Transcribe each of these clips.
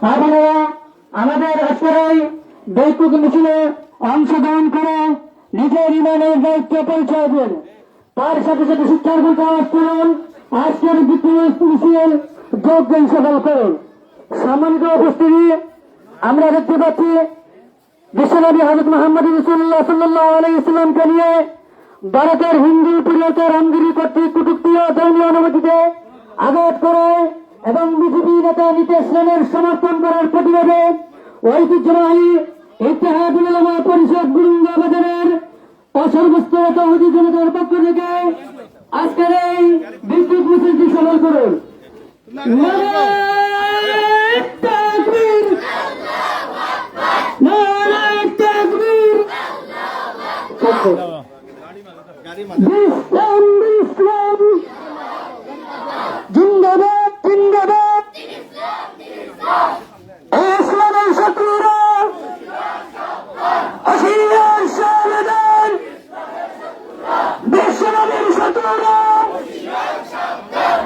আপনারা আমাদের আজকের এই বৈঠক মিছিলে অংশগ্রহণ করে নিজের ইমানের দায়িত্ব পরিচয় দিন। তার সাথে সাথে শিক্ষার বিকাশ করুন। আজকের মিছিল যোগদান সফল করুন। সম্মানিত উপস্থিতি, আমরা দেখতে পাচ্ছি বিশ্বনবী হযরত মুহাম্মদ রাসূলুল্লাহ সাল্লাল্লাহু আলাইহি ওয়াসাল্লামকে নিয়ে ভারতের হিন্দু প্রিয়তা রামগিরি কর্তৃক কটূক্তি ও ধর্মীয় অনুমতিতে আঘাত করে এবং বিজেপি নেতা নীতিশ সেনের সমর্থন করার প্রতিবাদে ঐতিহ্যবাহী ইত্তেহাদুল উলামা পরিষদ গুরুঙ্গা বাজারের অসর্বস্ত তৌহিদি জনতার পক্ষ থেকে আজকের এই বিদ্যুৎ মিছিলটি সফল করুন। নারায়ে তাকবীর, নারায়ে তাকবীর, ইসলাম ইসলাম জিন্দাবাদ জিন্দাবাদ, ইসলামের শত্রুরা হুঁশিয়ার সাবধান, বিশ্বনবীর শত্রুরা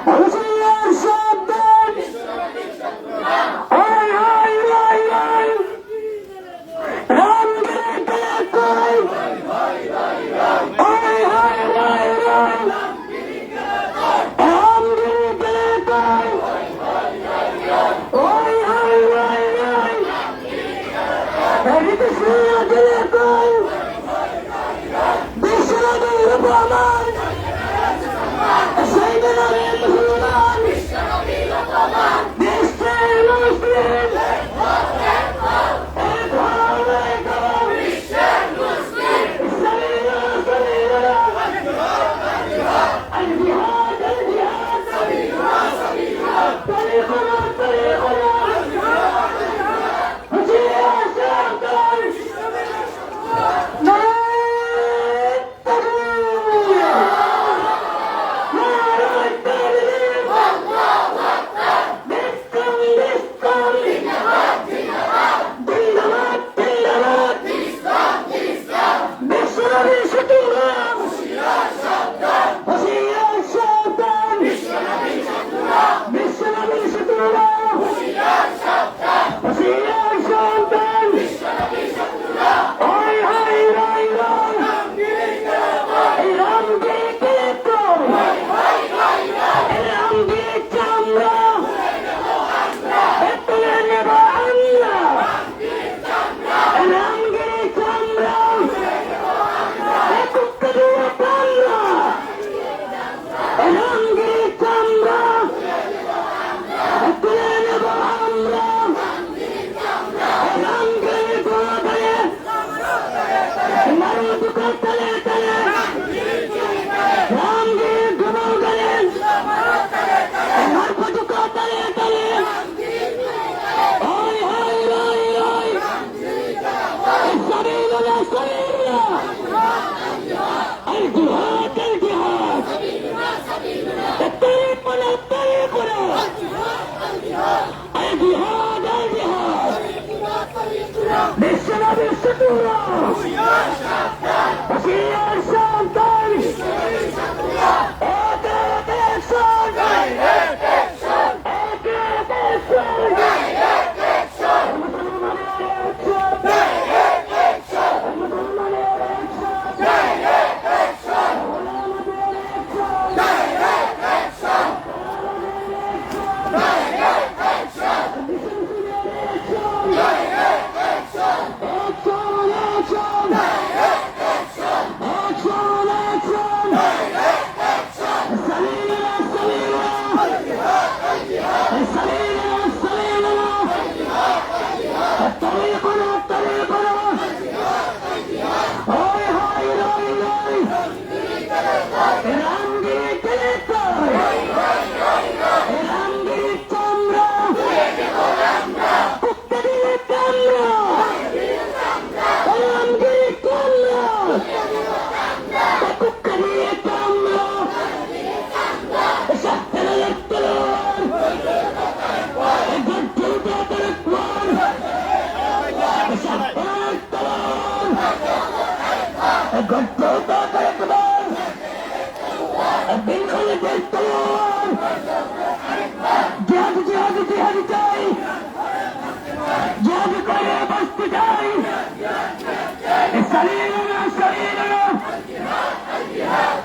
হুঁশিয়ার সাবধান। হায় হায় হায় হায়, রামগিরি কালাকাই, হায় হায় হায় হায়, রামগিরি কালাকাই, হায় হায় হায় হায়, নীতিশ কালাকাই, বিশ্বনবীর উপমান, সাইয়েদনা মুসলমান, বিশ্বের মুসলিম, বিশ্বনবীর শত্রুরা হুঁশিয়ার সাবধান, জিহাদি চাই, জিহাদ করে বাঁচতে চাই সালিলুনা সালিলুনা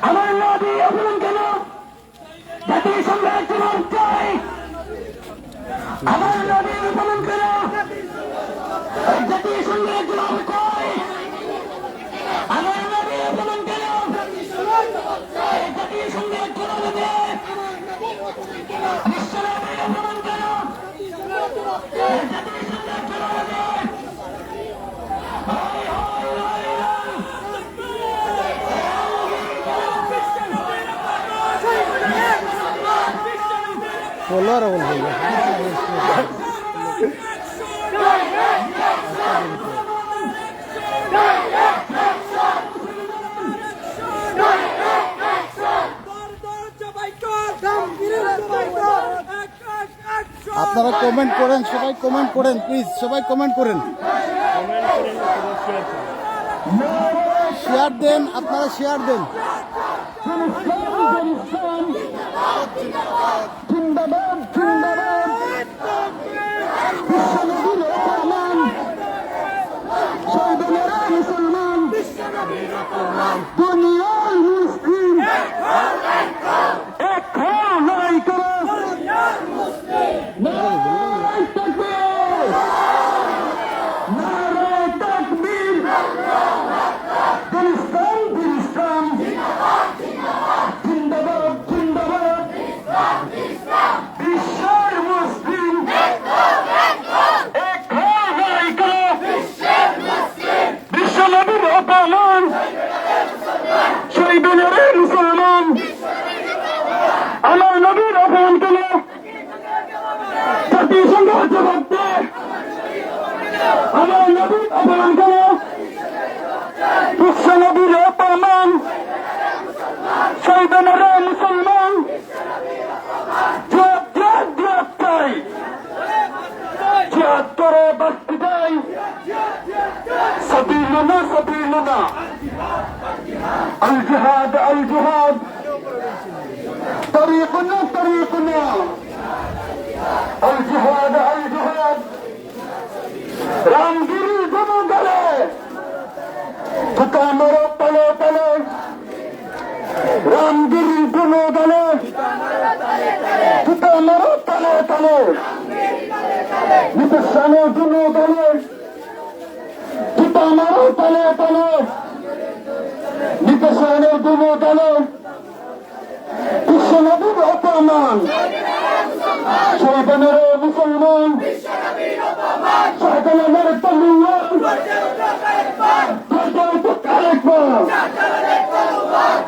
আমার নবী অবলম্বন কেন জাতীয় সংগ্রাম জবাব চাই আমার নবী অবলম্বন কেন জাতীয় সংগ্রাম জবাব চাই আমার নবী অবলম্বন কেন জাতীয় সংগ্রাম জবাব দেয় বিশ্বনবী অবলম্বন কেন জাতীয় সংগ্রাম জবাব দেয় बोलो और बोल भैया আপনারা কমেন্ট করেন, সবাই কমেন্ট করেন, প্লিজ সবাই কমেন্ট করেন, শেয়ার দেন, আপনারা শেয়ার দেন। জিন্দাবাদ জিন্দাবাদ বিশ্বনবীর অপমান সর্বনারা মুসলমান দুনিয়ার মুসলিম এক নাই করো নারায়ে তাকবীর নারায়ে তাকবীর ফিলিস্তিন ফিলিস্তিন জিন্দাবাদ জিন্দাবাদ বিশ্বের মুসলিম এক নাই করো বিশ্বনবীর অপমান শহীদুনারে মুসলমান আমার নবীর অপমান কেন জাতীয় সংগ্রাম জবাব দে আমার নবীর অপমান কেন বিশ্বনবীর অপমান শহীদুনারে মুসলমান জিহাদ জিহাদ জিহাদ চাই জিহাদ করে বাঁচতে চাই সাবিলুনা সাবিলুনা আল জিহাদ আল জিহাদ طريقنا طريقنا الجهاد الجهاد রামগিরি জনগণে ঠিকানোর তলে তলে রামগিরি জনগণে ঠিকানোর তলে তলে নিপসানোর জনগণে ঠিকানোর তলে তলে নিপসানোর জনগণে বিশ্বনবীর অপমান শহীদানের মুসলমান শহীদানের তলোয়ার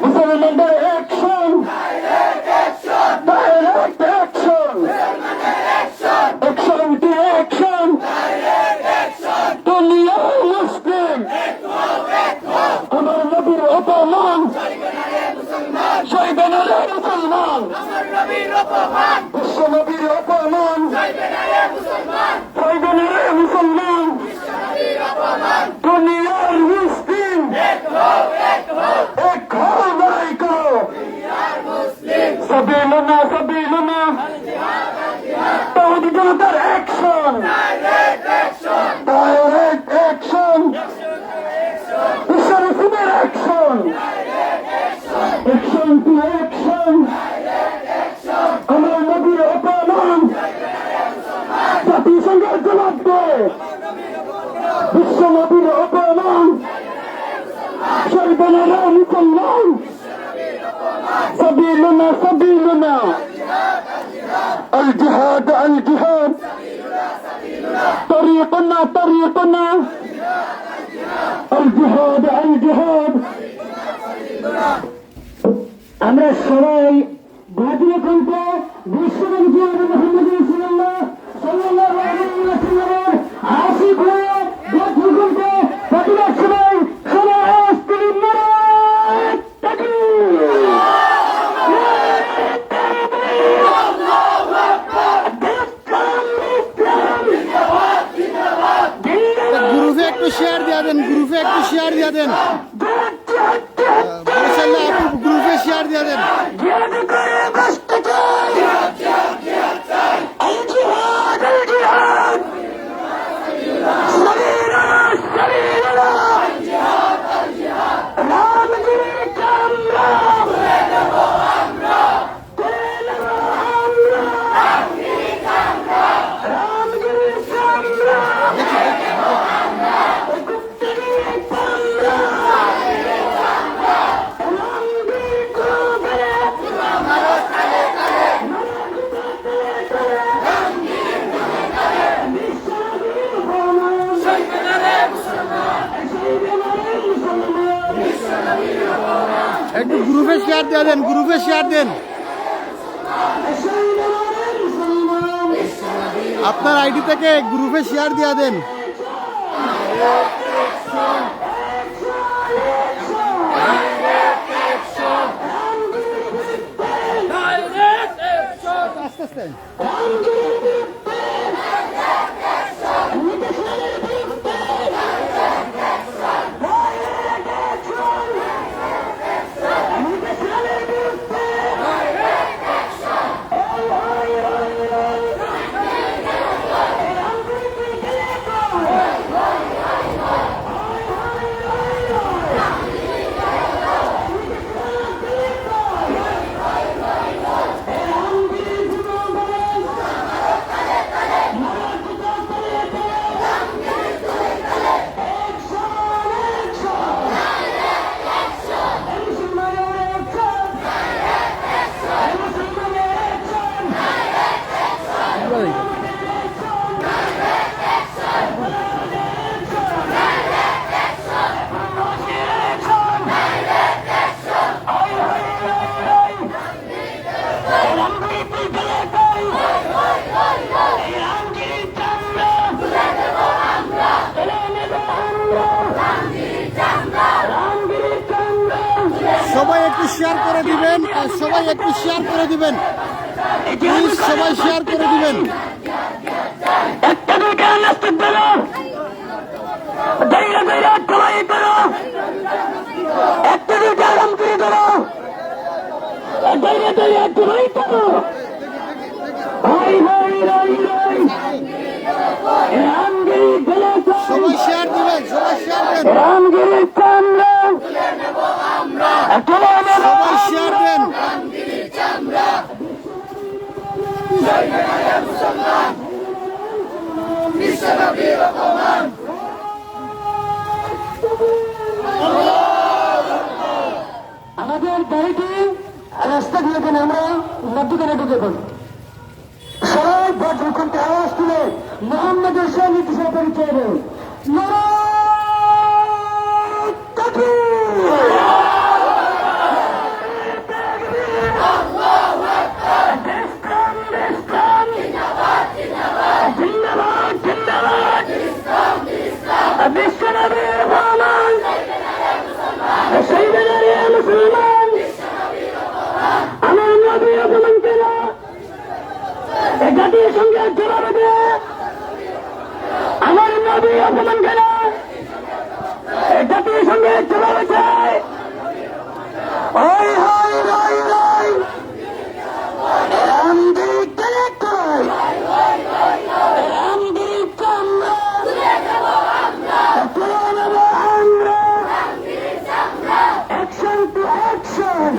মুসলমানদের action direct action action to action দুনিয়ার মুসলিম আমার নবীর অপমান শহীদানের মুসলমান বিশ্বনবীর অপমান শহীদানের মুসলমান দুনিয়ার মুসলিম এক নাই করো সাবিলুনা সাবিলুনা তৌহিদি জনতার অ্যাকশন ডাইরেক্ট অ্যাকশন বিশ্বনবীর অ্যাকশন অ্যাকশন টু অ্যাকশন আমার নবীর অপমান জাতীয় সংগ্রাম জবাব দে বিশ্ব নবীর অপমান শহীদানেরা মুসলমান সাবিলুনা সাবিলুনা আল জিহাদ আল জিহাদ طريقنا طريقنا الجهاد الجهاد আমরা সবাই জাতীয় কণ্ঠে বিশ্বনবী মুহাম্মদ সাল্লাল্লাহু আলাইহি ওয়াসাল্লামের আশিক হয়ে জাতীয় কণ্ঠে প্রতিবাদ সবাই সবাই আওয়াজ তুলুন নারায়ে তাকবীর গ্রুপে একটু শেয়ার দিয়া দেন, গ্রুপে একটু শেয়ার দিয়া দেন, বরিশালে আপু গ্রুপে শেয়ার দিয়া দেন। গ্রুপে শেয়ার দিয়ে দেন, গ্রুপে শেয়ার দেন। আপনার আইডি থেকে গ্রুপে শেয়ার দিয়ে দেন। আস্তে আস্তে সবাই একটু শেয়ার করে দিবেন, সবাই একটু শেয়ার করে দিবেন প্লিজ, সবাই শেয়ার করে দিবেন। একটা দুইটা নাস্তিক বেরো দাঁড়িয়ে দাঁড়িয়ে সবাই করো, একটা দুইটা আরাম করে ধরো, দাঁড়িয়ে দাঁড়িয়ে সবাই করো। হাই হাই রাই রাই রামগিরি গেলে সবাই শেয়ার দিবেন, সবাই শেয়ার দেন, রামগিরি চামড়া সবাই শেয়ার দেন। আমাদের গাড়িটি রাস্তা দিয়েছেন, আমরা মধ্যখানে ঢুকে পড়ি। সবাই বজ্রকণ্ঠে আওয়াজ তুলে মোহাম্মদের সঙ্গে কিসের পরিচয় দেয়। নারায়ে তাকবীর। জিন্দাবাদ জিন্দাবাদ বিশ্বনবীর ফরমান, শহীদুল্লাহ মুসলমান, আমার নবী অপমান কেন এ জাতির সঙ্গে জবাব দে, আমার নবী অপমান কেন এ জাতির সঙ্গে জবাব চাই। ওই হাই রাই রাই রামগিরি গেলে কই, রামগিরি চামড়া তুলে নেব আমরা, অ্যাকশন টু অ্যাকশন।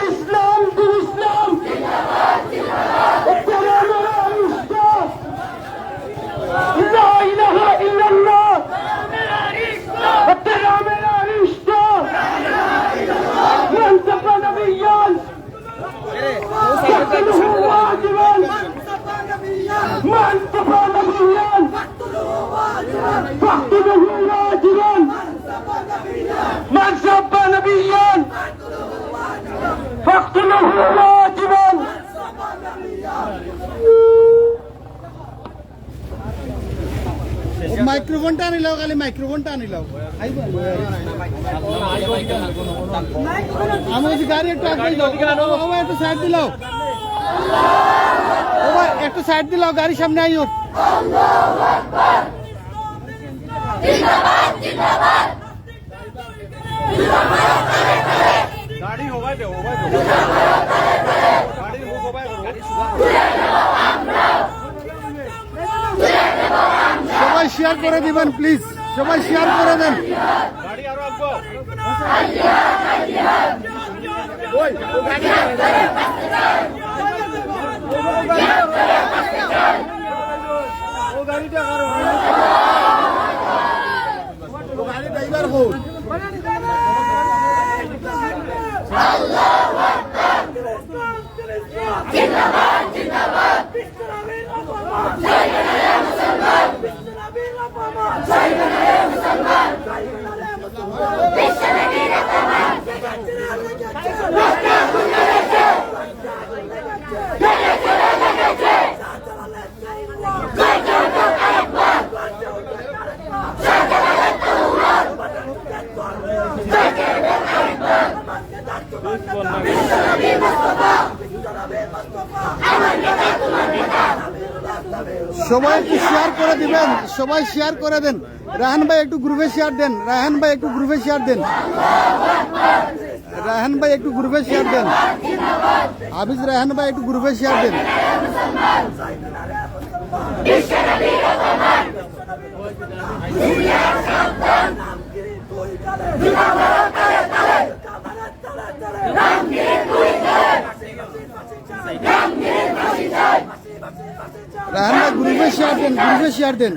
ইসলাম ইসলাম لا إله إلا الله الترام الأرشد من سب نبيا فاقتله واجبا، من سب نبيا فاقتله واجبا، من سب نبيا فاقتله واجبا। মাইক্রোফোনটা আনিলাও, খালি মাইক্রোফোনটা আনিলাও। আমি বলছি গাড়ি একটু আগে বাবা, একটু সাইড দিলাও, বাবা একটু সাইড দিলাও, গাড়ির সামনে আইও। गाड़ी होगा दे गाड़ी সবাই শেয়ার করে দিবেন প্লিজ, সবাই শেয়ার করে দেন। गाड़ी आरो आपको वो गाड़ीটা কারো ও গাড়ি ড্রাইভার কো আল্লাহু আকবার জিন্দাবাদ জিন্দাবাদ সবাই একটু শেয়ার করে দিবেন, সবাই শেয়ার করে দেন। রায়হান ভাই একটু গ্রুপে শেয়ার দেন, রায়হান ভাই একটু গ্রুপে শেয়ার দেন, রায়হান ভাই একটু গ্রুপে শেয়ার দেন, হাফিজ রায়হান ভাই একটু গ্রুপে শেয়ার দেন। রায়হান ভাই গ্রুপে শেয়ার দেন, গ্রুপে শেয়ার দেন।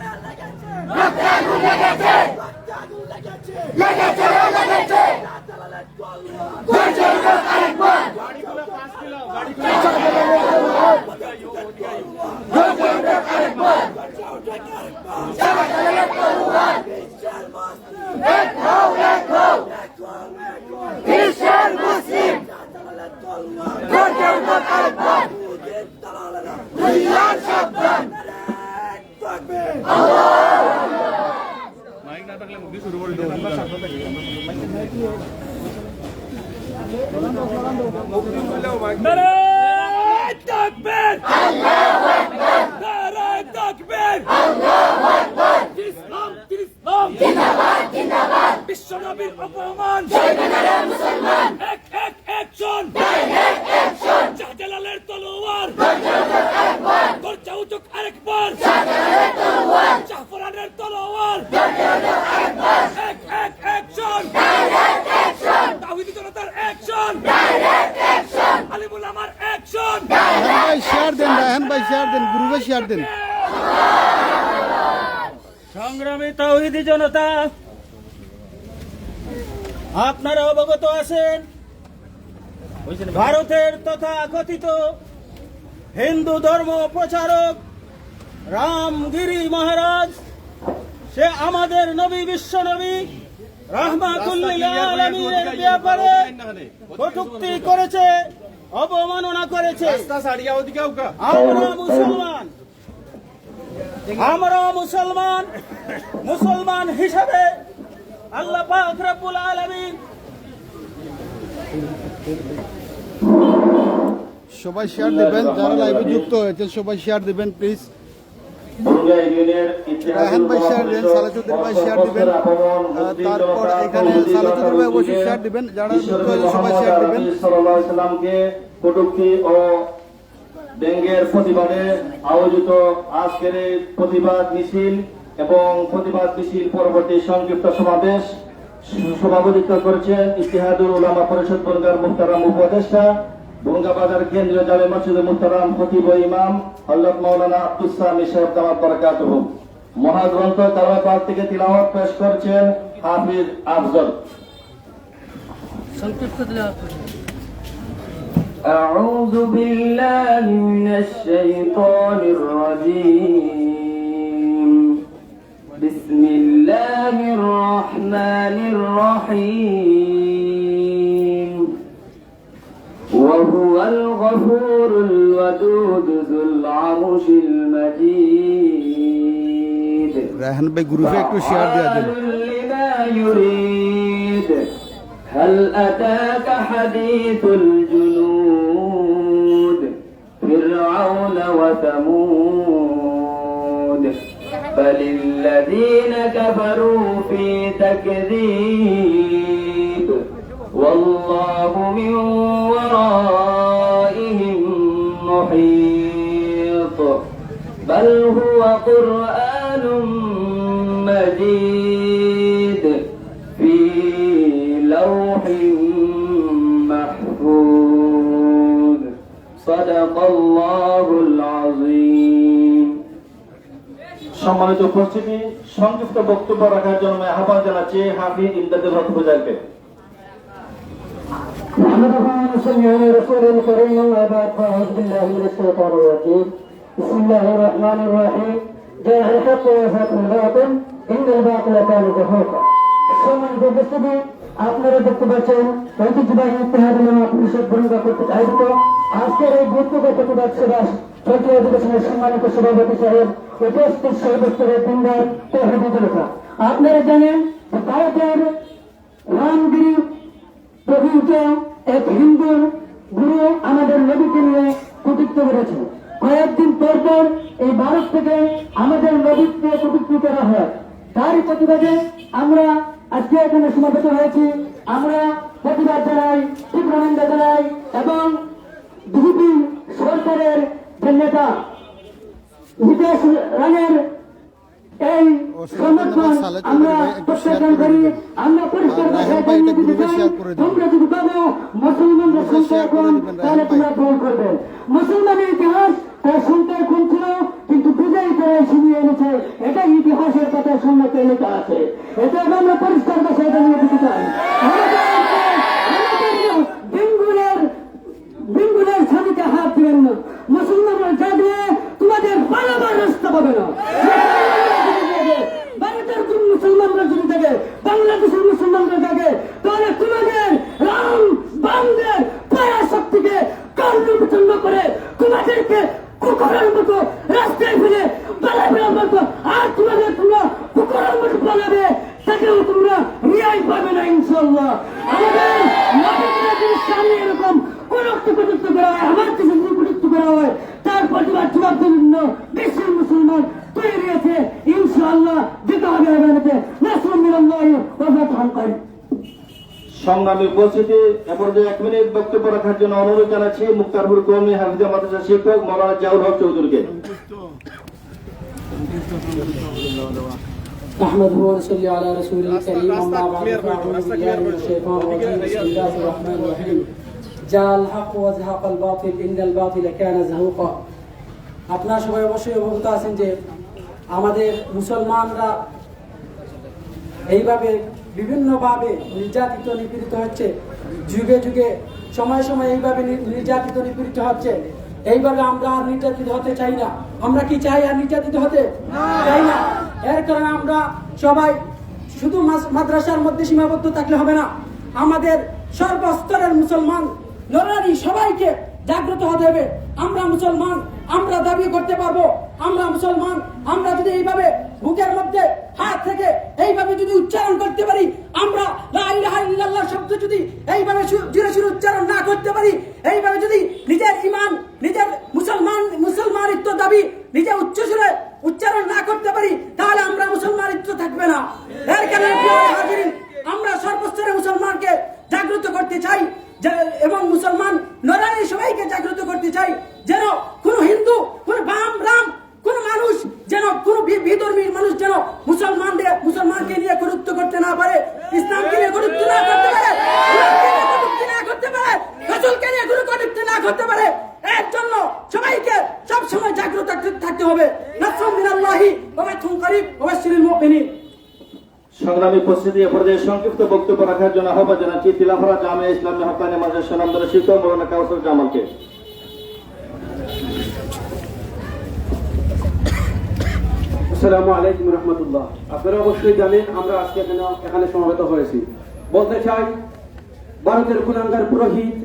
মাইক না থাকলে মুভি শুরু করে দিলাম নারায়ে তাকবীর আল্লাহু আকবার নারায়ে তাকবীর আল্লাহু আকবার ইসলাম জিন্দাবাদ জিন্দাবাদ বিশ্বনবীর অপমান চলবে না রে মুসলমান এক অ্যাকশন ডাইরেক্ট অ্যাকশন শাহজালালের তলোয়ার দরজা উঠুক আরেকবার শাহজালালের তলোয়ার জাফরানের তলোয়ার দরজা উঠুক আরেকবার এক অ্যাকশন ডাইরেক্ট অ্যাকশন তাওহীদি জনতার অ্যাকশন ডাইরেক্ট অ্যাকশন আলিমুল আমার অ্যাকশন রায়হান ভাই শেয়ার দেন, রায়হান ভাই শেয়ার দেন, গ্রুপে শেয়ার দেন। সংগ্রামী তাওহীদি জনতা, আপনারা অবগত আছেন ভারতের তথা কথিত হিন্দু ধর্ম প্রচারক রামগিরি মহারাজ, সে আমাদের নবী বিশ্ব নবী রাহমাতুল লিল আলামিনের ব্যাপারে কটূক্তি করেছে, অবমাননা করেছে। আমরা মুসলমান হিসাবে আল্লাহ পাক রব্বুল আলামিন সবাই শেয়ার দিবেন, যারা লাইভে যুক্ত হয়েছে সবাই শেয়ার দিবেন প্লিজ। রায়হান ভাই শেয়ার দেন, সালা চৌধুরী ভাই শেয়ার দিবেন, তারপর এখানে সালা চৌধুরী ভাই অবশ্যই শেয়ার দিবেন, যারা যুক্ত হয়েছে সবাই শেয়ার দিবেন। সাল্লাল্লাহু কটূক্তি ও ব্যঙ্গের প্রতিবাদে আয়োজিত আজকের এই প্রতিবাদ মিছিল এবং প্রতিবাদ মিছিল পরবর্তী সংক্ষিপ্ত সমাবেশ সভাপতিত্ব করেছেন ইত্তেহাদুল উলামা পরিষদ বনগাঁর মুহতারাম উপদেষ্টা, বনগাঁ বাজার কেন্দ্রীয় জামে মসজিদের মুহতারাম খতিব ও ইমাম হযরত মাওলানা আব্দুস সামি সাহেব দামাত বারাকাতুহু। মহাগ্রন্থ কালামে পাক থেকে তিলাওয়াত পেশ করেছেন হাফিজ আফজল। أعوذ بالله من الشيطان الرجيم بسم الله الرحمن الرحيم وهو الغفور الودود ذو العرش المجيد রায়হান ভাই গ্রুপে একটু শেয়ার দিয়ে দেন। لما يريد هل أتاك حديث الجنود فرعون وثمود بل الذين كفروا في تكذيب والله من ورائهم محيط بل هو قرآن مجيد في لوح محفوظ صدق الله العظيم সম্মানিত উপস্থিতি, সংক্ষিপ্ত বক্তব্য রাখার জন্য আহ্বান জানাচ্ছি হাফিজ ইমদাদুল হক ফুজাইলকে। نحمده ونصلي على رسوله الكريم أما بعد فأعوذ بالله من الشيطان الرجيم بسم الله الرحمن الرحيم جاء الحق ويزهق الباطل إن الباطل كان زهوقا। সম্মানিত উপস্থিতি, আপনারা দেখতে পাচ্ছেন ঐতিহ্যবাহী ইত্তেহাদুল উলামা পরিষদ বনগাঁ কর্তৃক আয়োজিত আজকের এই গুরুত্বপূর্ণ প্রতিবাদ সভা তৃতীয় অধিবেশনের সম্মানিত সভাপতি সাহেব, উপস্থিত সর্বস্তরের বৃন্দার তাওহীদি জনতা, আপনারা জানেন ভারতের রামগিরি প্রভৃত এক হিন্দু গুরু আমাদের নবীকে নিয়ে কটূক্তি করেছে। কয়েকদিন পর পর এই ভারত থেকে আমাদের নবীকে কটূক্তি করা হয়। তারই প্রতিবাদে আমরা আজকে এখানে সমাবেত হয়েছি। আমরা প্রতিবাদ জানাই, তীব্র নিন্দা জানাই এবং বিজেপি সরকারের যে নেতা হিতেশ রানের এই সমর্থন আমরা প্রত্যাখ্যান করি। আমরা পরিষ্কার ভাষায় জানিয়ে দিতে চাই, তোমরা যদি পাবো মুসলমানদের সংখ্যা কম তাহলে তোমরা ভুল করবে। মুসলমানের ইতিহাস তার সংখ্যায় কম ছিল, কিন্তু বিজয়ী তারাই ছিনিয়ে এনেছে। এটা ইতিহাসের পাতায় সম্মুখে লেখা আছে। এটা আমরা পরিষ্কার ভাষায় জানিয়ে দিতে চাই। বিঙ্গুলের ছবিতে হাত দিবেন না। মুসলমানরা যাবে, তোমাদের পালাবার রাস্তা পাবে না। ভারতের কোন মুসলমানরা যদি থাকে, বাংলাদেশের মুসলমানরা থাকে, তাহলে তোমাদের রাম বামদের পায়া শক্তিকে কর্ণবিচন্ন করে তোমাদেরকে কুকুরের মতো রাস্তায় ফেলে পালাবে মতো, আর তোমরা কুকুরের মতো পালাবে, তাকেও তোমরা রিয়াই পাবে না ইনশাল্লাহ। আমাদের নবীদের যদি সামনে এরকম কটূক্ত করা হয়, আমার কিছু কটূক্ত করা হয়, তার প্রতিবাদ জবাবের জন্য বিশ্বের মুসলমান তৈরি আছে। ইনশাআল্লাহ যেতে হবে এবারেতে নাসরুম মিনাল্লাহি ওয়া ফাতহুন করিম। সংগ্রামী উপস্থিতি এ পর্যায়ে 1 মিনিট বক্তব্য রাখার জন্য অনুরোধ জানাচ্ছি মুক্তারপুর কওমি হাফিজা মাদ্রাসা শিক্ষক মাওলানা জাহুর হক চৌধুরীকে। نحمده ونصلي على رسوله الكريم أما بعد فأعوذ بالله من الشيطان الرجيم بسم الله الرحمن الرحيم جاء الحق وزهق الباطل إن الباطل كان زهوقا। আপনারা সবাই অবশ্যই অবগত আছেন যে আমাদের মুসলমানরা এইভাবে বিভিন্নভাবে নির্যাতিত নিপীড়িত হচ্ছে, যুগে যুগে সময় সময় এইভাবে নির্যাতিত নিপীড়িত হচ্ছে। এইভাবে আমরা আর নির্যাতিত হতে চাই না। আমরা কি চাই আর নির্যাতিত হতে চাই না? এর কারণে আমরা সবাই শুধু মাদ্রাসার মধ্যে সীমাবদ্ধ থাকলে হবে না। আমাদের সর্বস্তরের মুসলমান নরনারী সবাইকে জাগ্রত হতে হবে। আমরা মুসলমান, আমরা দাবি করতে পারবো আমরা মুসলমান। আমরা যদি এইভাবে বুকের মধ্যে হাত থেকে এইভাবে যদি উচ্চারণ করতে পারি, আমরা লা ইলাহা ইল্লাল্লাহ শব্দ যদি এইভাবে জোরে জোরে উচ্চারণ না করতে পারি, এইভাবে যদি নিজের ঈমান, নিজের মুসলমানিত্ব দাবি নিজে উচ্চ সুরে উচ্চারণ না করতে পারি, তাহলে আমরা মুসলমানিত্ব থাকবে না। এর কারণে হাজিরিন, আমরা সর্বস্তরে মুসলমানকে জাগ্রত করতে চাই এবং মুসলমান নরনারী সবাইকে জাগ্রত করতে চাই, যেন কোন হিন্দু, কোন বাম রাম, কোন মানুষ যেন কোন বিধর্মীর মানুষ যেন মুসলমানকে নিয়ে কটূক্তি করতে না পারে, ইসলামকে নিয়ে কটূক্তি না করতে পারে, কটূক্তি না করতে পারে, রাসূলকে নিয়ে কোনো কটূক্তি না করতে পারে। এর জন্য সবাইকে সব সময় জাগ্রত থাকতে হবে। নাসরুম মিনাল্লাহি ওয়া ফাতহুন করিব ওয়া বাশশিরিল মুমিনিন। সংগ্রামী উপস্থিতি এ পর্যায়ে সংক্ষিপ্ত বক্তব্য রাখার জন্য আহ্বান জানাচ্ছি তিলাফারা জামিয়া ইসলামী হক্কানি মাদ্রাসা নামদার শিক্ষক মাওলানা কাউসার জামালকে। আসসালামু আলাইকুম রহমতুল্লাহ। আপনারা অবশ্যই জানেন আমরা আজকে এখানে সমবেত হয়েছি। বলতে চাই, ভারতের কুলাঙ্গার পুরোহিত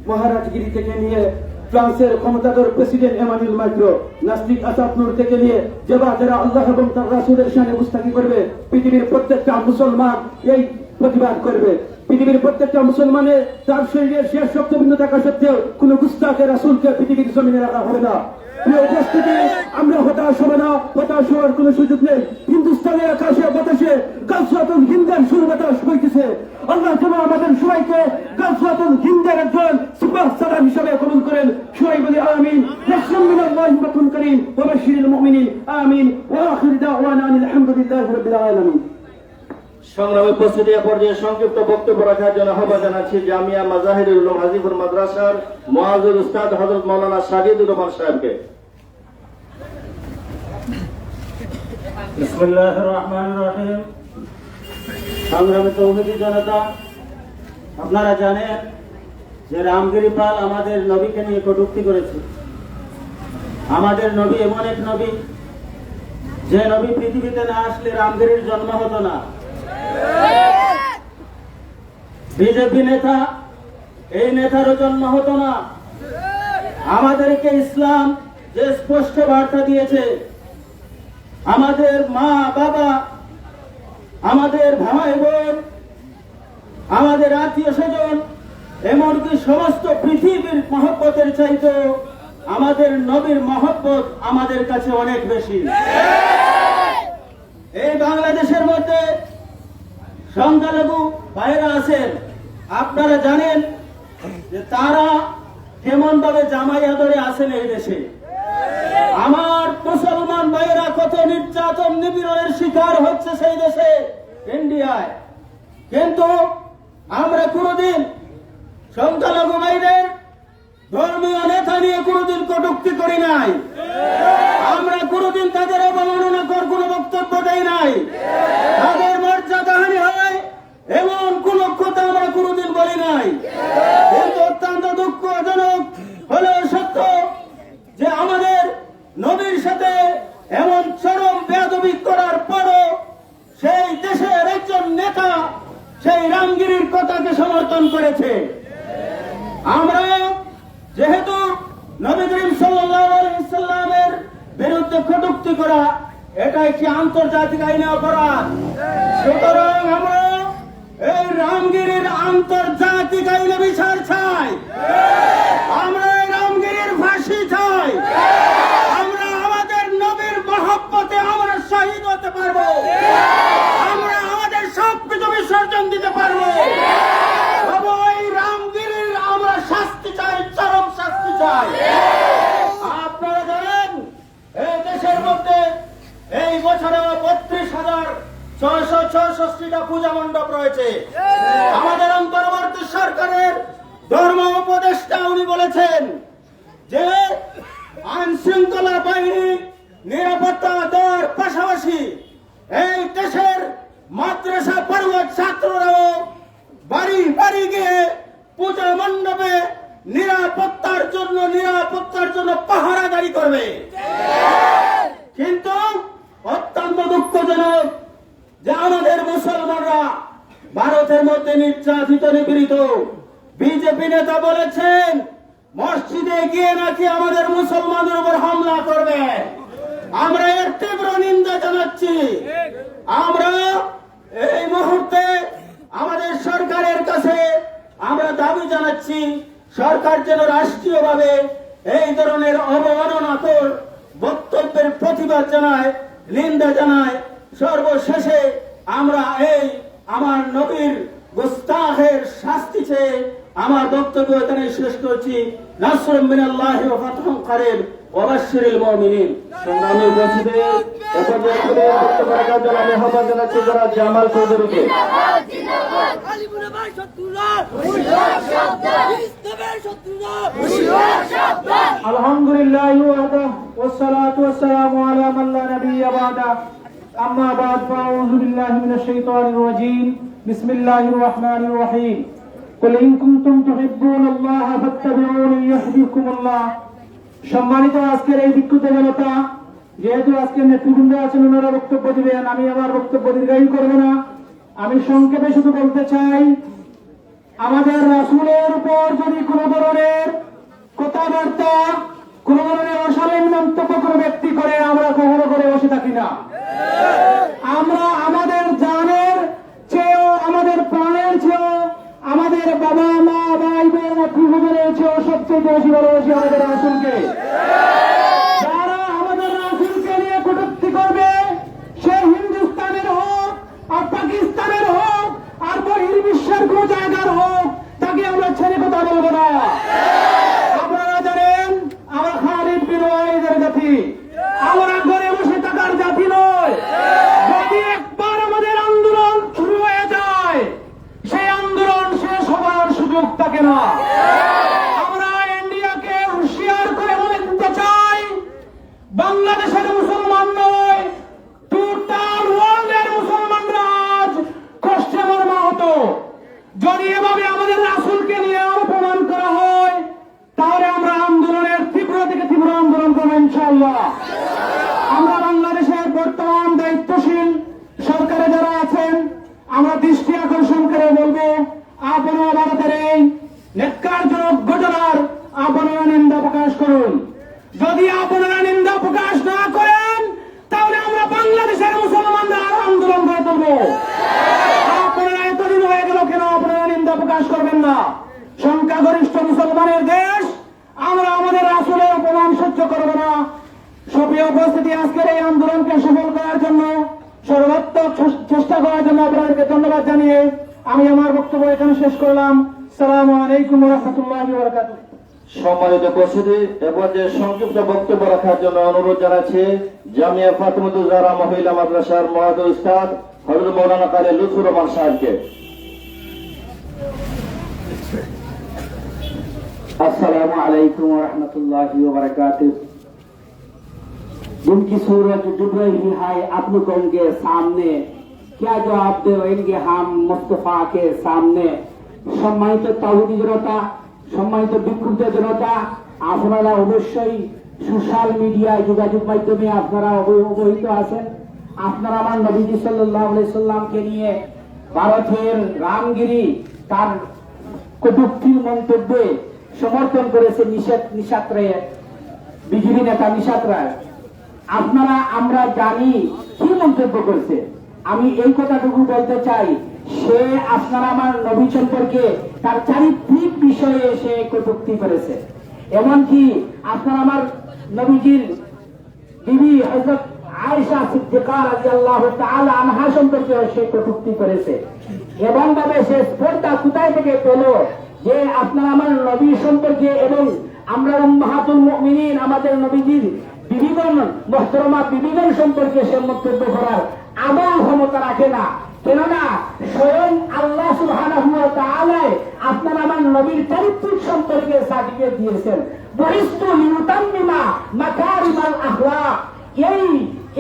মহারাজগিরি থেকে নিয়ে ফ্রান্সের ক্ষমতাধর প্রেসিডেন্ট এমানুয়েল ম্যাক্রো, নাস্তিক আসাদনুর থেকে নিয়ে যারা আল্লাহ এবং তার রাসূলের শানে গুস্তাখি করবে, পৃথিবীর প্রত্যেকটা মুসলমান এই প্রতিবাদ করবে। পৃথিবীর প্রত্যেকটা মুসলমানের তার শরীরের শেষ রক্তবিন্দু থাকা সত্ত্বেও কোন গুস্তাখে রাসূলকে পৃথিবীর জমিনে রাখা হবে না। আমরা হতাশ হব না, হতাশ হওয়ার কোন সুযোগ নেই। হিন্দুস্তানের আকাশে বাতাসে গাজওয়াতুল হিন্দের সুর বাতাস বইতেছে। আল্লাহ যেন আমাদের সবাইকে গাজওয়াতুল হিন্দের একজন সুপার সালাম হিসাবে কবুল করেন। সবাই বলি আমিন। নাসরুম মিনাল্লাহি ওয়া ফাতহুন করিম ওয়া বাশশিরিল মুমিনিন। আমিন। ওয়া আখিরু দাওয়ানা আলহামদুলিল্লাহি রাব্বিল আলামিন। সংগ্রামী উপস্থিতি এ পর্যায়ে সংক্ষিপ্ত বক্তব্য রাখার জন্য আহ্বান জানাচ্ছি জামিয়া মাজাহিরুল উলুম হাজিপুর মাদ্রাসার মুআজ্জিজ উস্তাদ হযরত মাওলানা সাজিদুর রহমান সাহেবকে। বিসমিল্লাহির রহমানির রহিম। সংগ্রামী তৌহিদি জনতা, আপনারা জানেন যে রামগিরিপাল আমাদের নবীকে নিয়ে কটূক্তি করেছে। আমাদের নবী এমন এক নবী, যে নবী পৃথিবীতে না আসলে রামগিরির জন্ম হতো না। বিজেপি নেতা, এই নেতারও জন্ম হতো না। আমাদেরকে ইসলাম যে স্পষ্ট বার্তা দিয়েছে, আমাদের মা বাবা, আমাদের ভাই বোন, আমাদের আত্মীয় স্বজন এমনকি সমস্ত পৃথিবীর মহব্বতের চাইতে আমাদের নবীর মহব্বত আমাদের কাছে অনেক বেশি। এই বাংলাদেশের মধ্যে সংখ্যালঘু ভাইরা আছেন, আপনারা জানেন যে তারা কেমন ভাবে জামাই আদরে আছেন এই দেশে। আমার মুসলমান ভাইয়েরা কত নির্যাতন নিপীড়নের শিকার হচ্ছে সেই দেশে ইন্ডিয়ায়, কিন্তু আমরা কোনদিন সংখ্যালঘু ভাইদের ধর্মীয় নেতা নিয়ে কোনদিন কটূক্তি করি নাই, আমরা কোনদিন তাদের অবমাননাকর কোনো বক্তব্য দেই নাই, তাদের মর্যাদাহানি হয় এমন কোন কথা আমরা কোনদিন বলি নাই। কিন্তু অত্যন্ত দুঃখজনক হলেও সত্য যে আমাদের নবীর সাথে এমন চরম বেয়াদবি করার পরও সেই দেশের একজন নেতা সেই রামগিরির কথাকে সমর্থন করেছে। আমরা যেহেতু নবী করিম সাল্লাল্লাহু আলাইহি সাল্লামের বিরুদ্ধে কটূক্তি করা এটা একটি আন্তর্জাতিক আইনে অপরাধ, সুতরাং আমরা এই রামগিরির আন্তর্জাতিক আইনে বিচার চাই, আমরা এই রামগিরির ফাঁসি চাই, আমরা আমাদের নবীর মহব্বতে আমরা শহীদ হতে পারবো, আমরা আমাদের সবকিছু বিসর্জন দিতে পারবো। তবে এই রামগিরির আমরা শাস্তি চাই, চরম শাস্তি চাই। আপনারা জানেন এই দেশের মধ্যে এই বছরে 32,666টা পূজা মণ্ডপ রয়েছে। আমাদের অন্তর্বর্তী সরকারের ধর্ম উপদেষ্টা উনি বলেছেন যে আইন শৃঙ্খলা বাহিনী নিরাপত্তা দেওয়ার পাশাপাশি এই দেশের মাদ্রাসা পড়ুয়া ছাত্ররাও বাড়ি বাড়ি গিয়ে পূজা মণ্ডপে নিরাপত্তার জন্য পাহারাদারি করবে। কিন্তু অত্যন্ত দুঃখজনক যে আমাদের মুসলমানরা ভারতের মধ্যে নির্যাতিত নিপীড়িত। বিজেপি নেতা বলেছেন মসজিদে গিয়ে নাকি আমাদের মুসলমানদের উপর হামলা করবে। আমরা এর তীব্র নিন্দা জানাচ্ছি। আমরা এই মুহূর্তে আমাদের সরকারের কাছে আমরা দাবি জানাচ্ছি সরকার যেন রাষ্ট্রীয়ভাবে এই ধরনের অবমাননাকর বক্তব্যের প্রতিবাদ জানায়, নিন্দা জানায়। সর্বশেষে আমরা এই আমার নবীর গুস্তাহের শাস্তি চেয়ে আমার বক্তব্য এখানে শেষ করছি। নাসরুম মিনাল্লাহি ওয়া ফাতহুন কারীব ওয়া বাশশিরিল মুমিনিন। সংগ্রামী উপস্থিতি উপজেলা থেকে বক্তব্য রাখার জন্য আমি আহ্বান জানাচ্ছি যারা জামাল চৌধুরীকে। আলহামদুলিল্লাহ ওয়াসসালাতু ওয়াসসালামু আলা মান লা নাবিয়্যা বা'দা আম্মা বা'দ ফাআউযু বিল্লাহি মিনাশ শাইতানির রাজীম বিসমিল্লাহির রহমানির রহিম কুল ইন কুনতুম তুহিব্বুনাল্লাহ ফাত্তাবিউনি ইউহিব্বুকুমুল্লাহ। সম্মানিত আজকের এই বিক্ষুব্ধ জনতা, যেহেতু আজকের নেতৃবৃন্দ আছেন ওনারা বক্তব্য দিবেন, আমি আমার বক্তব্য দীর্ঘায়ী করব না। আমি সংক্ষেপে শুধু বলতে চাই আমাদের রাসূলের উপর যদি কোনো ধরনের কথাবার্তা, কোন ধরনের অশালীন মন্তব্য কোনো ব্যক্তি করে আমরা কখনো করে বসে থাকি না। আমরা আমাদের জানের চেয়েও, আমাদের প্রাণের চেয়েও, আমাদের বাবা মা ভাই বোন পূর্বজনের চেয়েও সবচেয়ে বেশি ভালোবাসি আমাদের রাসূলকে। যারা আমাদের রাসূলকে নিয়ে কটূক্তি করবে, সে হিন্দুস্তানের হোক আর পাকিস্তানের হোক আর বহির্বিশ্বের কোন জায়গার হোক, তাকে আমরা ছেড়ে কথা বলবো না। আপনারা জানেন আমরা খালিদ বিন ওয়ালিদের জাতি, আমরা ঘরে বসে থাকার জাতি নয়। যদি একবার আমাদের আন্দোলন শুরু হয়ে যায়, সেই আন্দোলন শেষ হবার সুযোগ থাকে না। আমরা ইন্ডিয়াকে হুঁশিয়ার করে বলে দিতে চাই, বাংলাদেশের মুসলমান নয়, টোটাল ওয়ার্ল্ডের মুসলমানরা আজ কষ্টে মর্মাহত। যদি এভাবে আমাদের রাসূলকে নিয়ে অপমান করা হয়, তাহলে আমরা আন্দোলনের তীব্র থেকে তীব্র আন্দোলন করবো ইনশাআল্লাহ। আমরা বাংলাদেশের বর্তমান দায়িত্বশীল সরকারে যারা আছেন, আমরা দৃষ্টি আকর্ষণ করে বলবো, আপনারা ভারতের এই নেককারজনক ঘটনার আপনারা নিন্দা প্রকাশ করুন। যদি আপনারা নিন্দা প্রকাশ না করেন, তাহলে আমরা বাংলাদেশের মুসলমানরা আরো আন্দোলন করে তুলবো। আপনারা এতদিন হয়ে গেল, কেন আপনারা নিন্দা প্রকাশ করবেন না? মুসলমানের দেশ, আমরা আমাদের রাসূলের অপমান সহ্য করব না। সুপ্রিয় উপস্থিতি, আজকের এই আন্দোলনকে সফল করার জন্য সর্বাত্মক চেষ্টা করার জন্য আপনাদেরকে ধন্যবাদ জানিয়ে আমি আমার বক্তব্য এখানে শেষ করলাম। আসসালামু আলাইকুম ওয়া রাহমাতুল্লাহি ওয়া বারাকাতুহু। সম্মানিত উপস্থিতি, এবার যে সংক্ষিপ্ত বক্তব্য রাখার জন্য অনুরোধ জানাচ্ছি জামিয়া ফাতিমাতুজ জাহরা মহিলা মাদ্রাসার মহাদুল উস্তাদ হযরত মাওলানা কারি লুৎফুর রহমান সাহেবকে। अस्सलामु अलैकुम व रहमतुल्लाहि व बरकातुहू। जिनकी सूरज डूब रही है आप लोगों के सामने, क्या जवाब देंगे हम मुस्तफा के सामने। সম্মানিত তাওহীদি জনতা, সম্মানিত বিক্ষুব্ধ জনতা, আপনারা অবশ্যই সোশ্যাল মিডিয়ায় যোগাযোগ মাধ্যমে আপনারা অবহিত আছেন। আপনারা আমার নবীজি সাল্লাল্লাহু আলাইহি সাল্লামকে নিয়ে ভারতের রামগিরি তার কটূক্তির মন্তব্যে সমর্থন করেছে নিশাত রায়, বিজেপি নেতা নিশাত রায়। আপনারা আমরা জানি কি মন্তব্য করছে। আমি এই কথাটুকু বলতে চাই, সে আপনারা আমার নবী সম্পর্কে তার চারিত্রিক বিষয়ে সে কটূক্তি করেছে। এমনকি আপনারা আমার নবীজির বিবি হযরত আয়েশা সিদ্দিকা রাদিয়াল্লাহু তাআলা আনহা সম্পর্কে সে কটূক্তি করেছে। এবং ভাবে সে স্পর্ধা কোথায় থেকে পেল যে আপনারা আমার নবী সম্পর্কে এবং আমরা উম্মাহাতুল মুমিনিন আমাদের নবীজির বিবিগণ মুহতারামা বিবিগণ সম্পর্কে সে মন্তব্য করার আদৌ ক্ষমতা রাখে না। কেননা স্বয়ং আল্লাহ সুবহানাহু ওয়া তাআলা আপনারা আমার নবীর চারিত্রিক সম্পর্কে সার্টিফিকেট দিয়েছেন, বহিস্তু লিউতাম্মিমা মাকারিমাল আখলাক।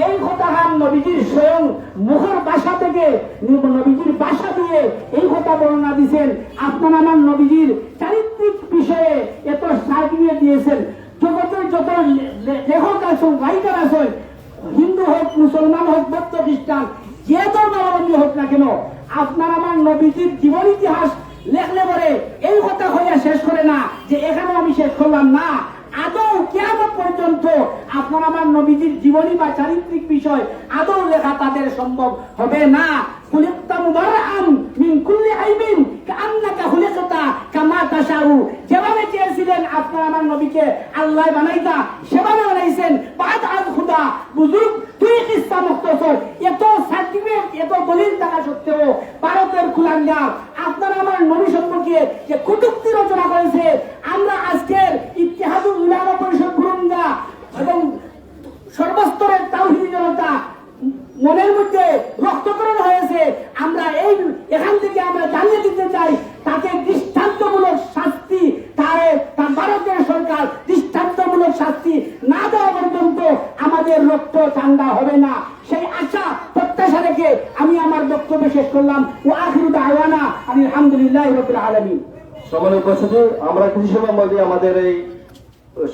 এই কথা নবীজির স্বয়ং মুখের ভাষা থেকে নবীজির ভাষা দিয়ে এই কথা বর্ণনা দিয়েছেন। আপনারা আমার নবীজির চারিত্রিক বিষয়ে এত সার্টিফিকেট দিয়েছেন। জগতের যত লেখক আছেন, রাইটার আছেন, হিন্দু হোক, মুসলমান হোক, বৌদ্ধ, খ্রিস্টান, যে ধর্মাবলম্বী হোক না কেন, আপনারা আমার নবীজির জীবন ইতিহাস লেখলে পরে এই কথা হইয়া শেষ করে না যে এখানে আমি শেষ করলাম না। আদৌ কিয়ামত পর্যন্ত আপনারা আমার নবীজির জীবনী বা চারিত্রিক বিষয় আদৌ লেখা তাদের সম্ভব হবে না। খুলিকতা মুবাররাআন মিন কুল্লি আইবিন কাআন্নাকা খুলিকতা কামা তাশাউ। যেভাবে চেয়েছিলেন আপনারা আমার নবীকে আল্লাহ বানাইতা, সেভাবে বানাইছেন। বাদ আজ খুদা বুজুর্গ তুই কিসা মুখতসর, এত সার্টিফিকেট এত দলিল থাকা সত্ত্বেও ভারতের কুলাঙ্গার আপনারা আমার নবী সম্পর্কে যে কটূক্তি রচনা করেছে, আমরা আজকের ইত্তেহাদুল উলামা পরিষদ গুরুঙ্গা এবং সর্বস্তরের তাওহীদি জনতা মনের মধ্যে রক্তকরণ হয়েছে। আমরা এখান থেকে আমরা জানিয়ে দিতে চাই, তাকে দৃষ্টান্তমূলক শাস্তি, তার ভারতের সরকার দৃষ্টান্তমূলক শাস্তি না দেওয়া পর্যন্ত আমাদের রক্ত ঠান্ডা হবে না। সেই আশা প্রত্যাশা রেখে আমি আমার বক্তব্য শেষ করলাম। ওয়া আখিরু দাওয়ানা আলহামদুলিল্লাহি রাব্বিল আলামিন। সম্মানিত উপস্থিতি, আমরা কিছু সময় মধ্যে আমাদের এই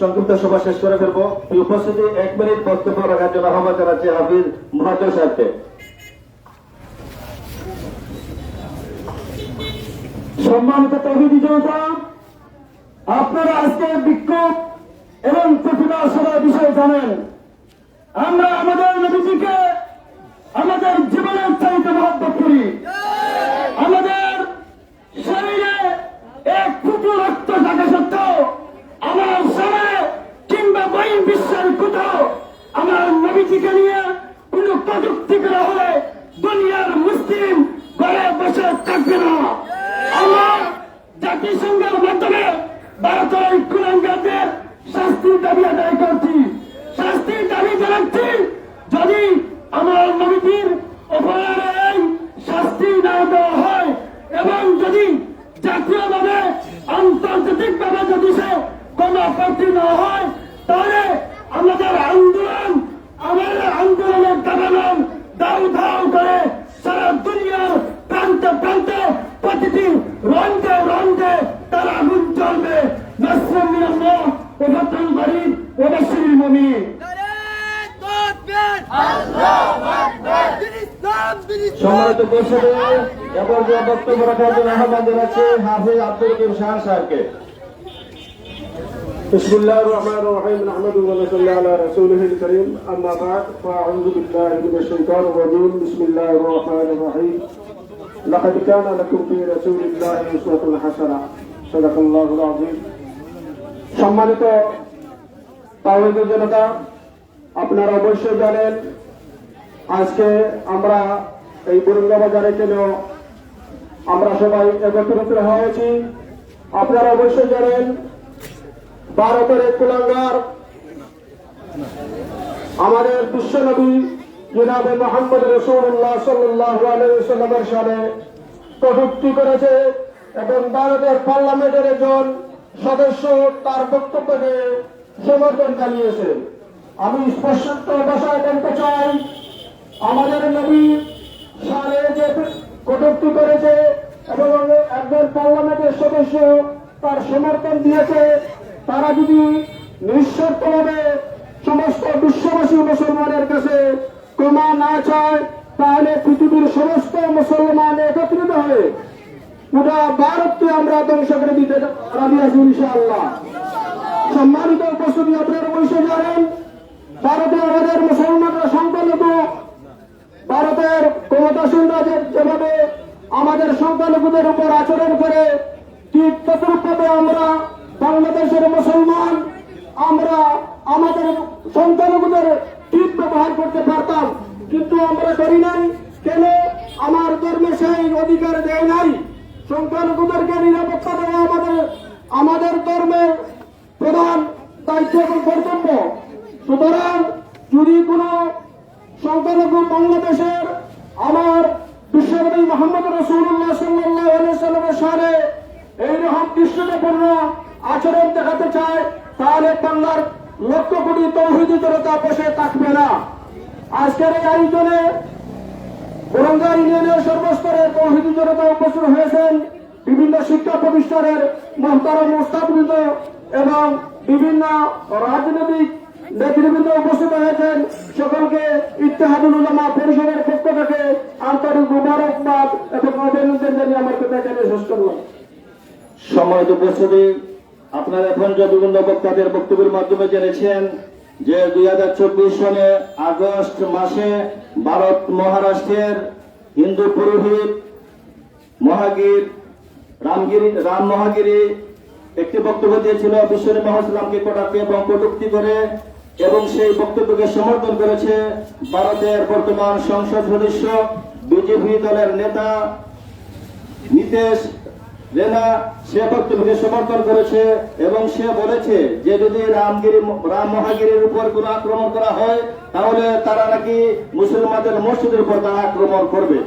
সংক্ষিপ্ত সভা শেষ করে ফেলবো। এই উপস্থিতি 1 মিনিট বক্তব্য রাখার জন্য আহ্বান জানাচ্ছি হাফিজ মুহাজ্জর সাহেবকে। সম্মানিত তাওহীদি জনতা, আপনারা আজকে বিক্ষোভ এবং প্রতিবাদ সভার বিষয় জানেন। আমরা আমাদের নবীজিকে আমাদের জীবনের চাইতে মহব্বত করি। আমাদের শরীরে 1 ফুটু রক্ত থাকা সত্ত্বেও আমার সামনে কিংবা বহির বিশ্বের কোথাও আমার নবীজিকে নিয়ে কোন কটূক্তি করা হলে দুনিয়ার মুসলিম ঘরে বসে থাকবে না। আমরা জাতিসংঘের মাধ্যমে ভারতের কুলাঙ্গারদের শাস্তির দাবি আদায় করছি, শাস্তির দাবি জানাচ্ছি। যদি আমার নবীজির অপরাধে এই শাস্তি না দেওয়া হয় এবং যদি জাতীয়ভাবে আন্তর্জাতিকভাবে যদি সে কোন আপত্তি না হয়, তাহলে আমাদের আন্দোলনের দাবানল দাউ দাউ করে সারা দুনিয়ার প্রান্তে প্রান্তে প্রতিটি রন্ধে রন্ধে তারা আগুন জ্বলবে। নাসরুম মিনাল্লাহ ওয়া ফাতহুন করিব ওয়া বাশশিরিল মুমিনিন। সম্মানিত উপস্থিতি, এবার যে বক্তব্য রাখার জন্য আহ্বান জানাচ্ছি হাফিজ আব্দুল করিম শাহ সাহেবকে। بسم الله الرحمن الرحيم نحمده ونصلي على رسوله الكريم أما بعد فأعوذ بالله من الشيطان الرجيم بسم الله الرحمن الرحيم لقد كان لكم في رسول الله أسوة حسنة صدق الله العظيم সম্মানিত তাওহীদের জনতা, আপনারা অবশ্যই জানেন আজকে আমরা এই বুরুঙ্গা বাজারে কেন আমরা সবাই একত্রিত হয়েছি। আপনারা অবশ্যই জানেন ভারতের এক কুলাঙ্গার আমাদের বিশ্বনবী জনাবে মুহাম্মদ রাসূলুল্লাহ সাল্লাল্লাহু আলাইহি ওয়াসাল্লামের সাথে কটূক্তি করেছে এবং ভারতের পার্লামেন্টের একজন সদস্য তার বক্তব্যকে সমর্থন জানিয়েছে। আমি স্পষ্ট ভাষায় বলতে চাই, আমাদের নবী সালে যে কটূক্তি করেছে এবং একজন পার্লামেন্টের সদস্য তার সমর্থন দিয়েছে, তারা যদি নিঃশর্তভাবে সমস্ত বিশ্ববাসী মুসলমানের কাছে ক্ষমা না চায়, তাহলে পৃথিবীর সমস্ত মুসলমান একত্রিত হয়ে পুরা ভারতকে আমরা ধ্বংস করে দিতে রাজি আছি ইনশাআল্লাহ। সম্মানিত উপস্থিতি, আপনারা অবশ্যই জানেন ভারতে আমাদের মুসলমানরা সংখ্যালঘু। ভারতের ক্ষমতাসীনরা যেভাবে আমাদের সংখ্যালঘুদের উপর আচরণ করে, ঠিক তদ্রূপভাবে আমরা বাংলাদেশের মুসলমান আমরা আমাদের সংখ্যালঘুদের ঠিক ব্যবহার করতে পারতাম, কিন্তু আমরা করি নাই। কেন? আমার ধর্মে সেই অধিকার দেয় নাই। সংখ্যালঘুদেরকে নিরাপত্তা দেওয়া আমাদের ধর্মের প্রধান দায়িত্ব এবং কর্তব্য। সুতরাং যদি কোন সংখ্যালঘু বাংলাদেশের আমার বিশ্বনবী মুহাম্মদ রাসূলুল্লাহ সাল্লাল্লাহু আলাইহি ওয়াসাল্লামের সাথে এইরকম দৃশ্যপূর্ণ আচরণ দেখাতে চায়, তাহলে বাংলার লক্ষ কোটি তৌহিদি জনতা বসে থাকবে না। আজকের এই আয়োজনে বুরুঙ্গা ইউনিয়নের সর্বস্তরের তৌহিদি জনতা উপস্থিত হয়েছেন, বিভিন্ন শিক্ষা প্রতিষ্ঠানের মুহতারাম উস্তাদবৃন্দ এবং বিভিন্ন রাজনৈতিক নেতৃবৃন্দ উপস্থিত হয়েছেন। সকলকে ইত্তেহাদুল উলামা পরিষদের পক্ষ থেকে আন্তরিক মুবারকবাদ এবং অভিনন্দন জানিয়ে আমার কথা এখানে শেষ করলাম। সম্মানিত উপস্থিতি, আপনারা এখন যে বিভিন্ন বক্তাদের বক্তব্যের মাধ্যমে জেনেছেন যে 2024 সনে আগস্ট মাসে ভারত মহারাষ্ট্রের হিন্দু পুরোহিত রাম মহাগিরি একটি বক্তব্য দিয়েছিল বিশ্বনবী মুহাম্মদ সাল্লাল্লাহু কটাক্ষে এবং কটূক্তি করে, এবং সেই বক্তব্যকে সমর্থন করেছে ভারতের বর্তমান সংসদ সদস্য বিজেপি দলের নেতা নীতিশ রেনা। সে বক্তব্যকে সমর্থন করেছে এবং সে বলেছে যে যদি রাম মহাগিরির উপর কোন আক্রমণ করা হয়, তাহলে তারা নাকি মুসলমানদের মসজিদের উপর তারা আক্রমণ করবে।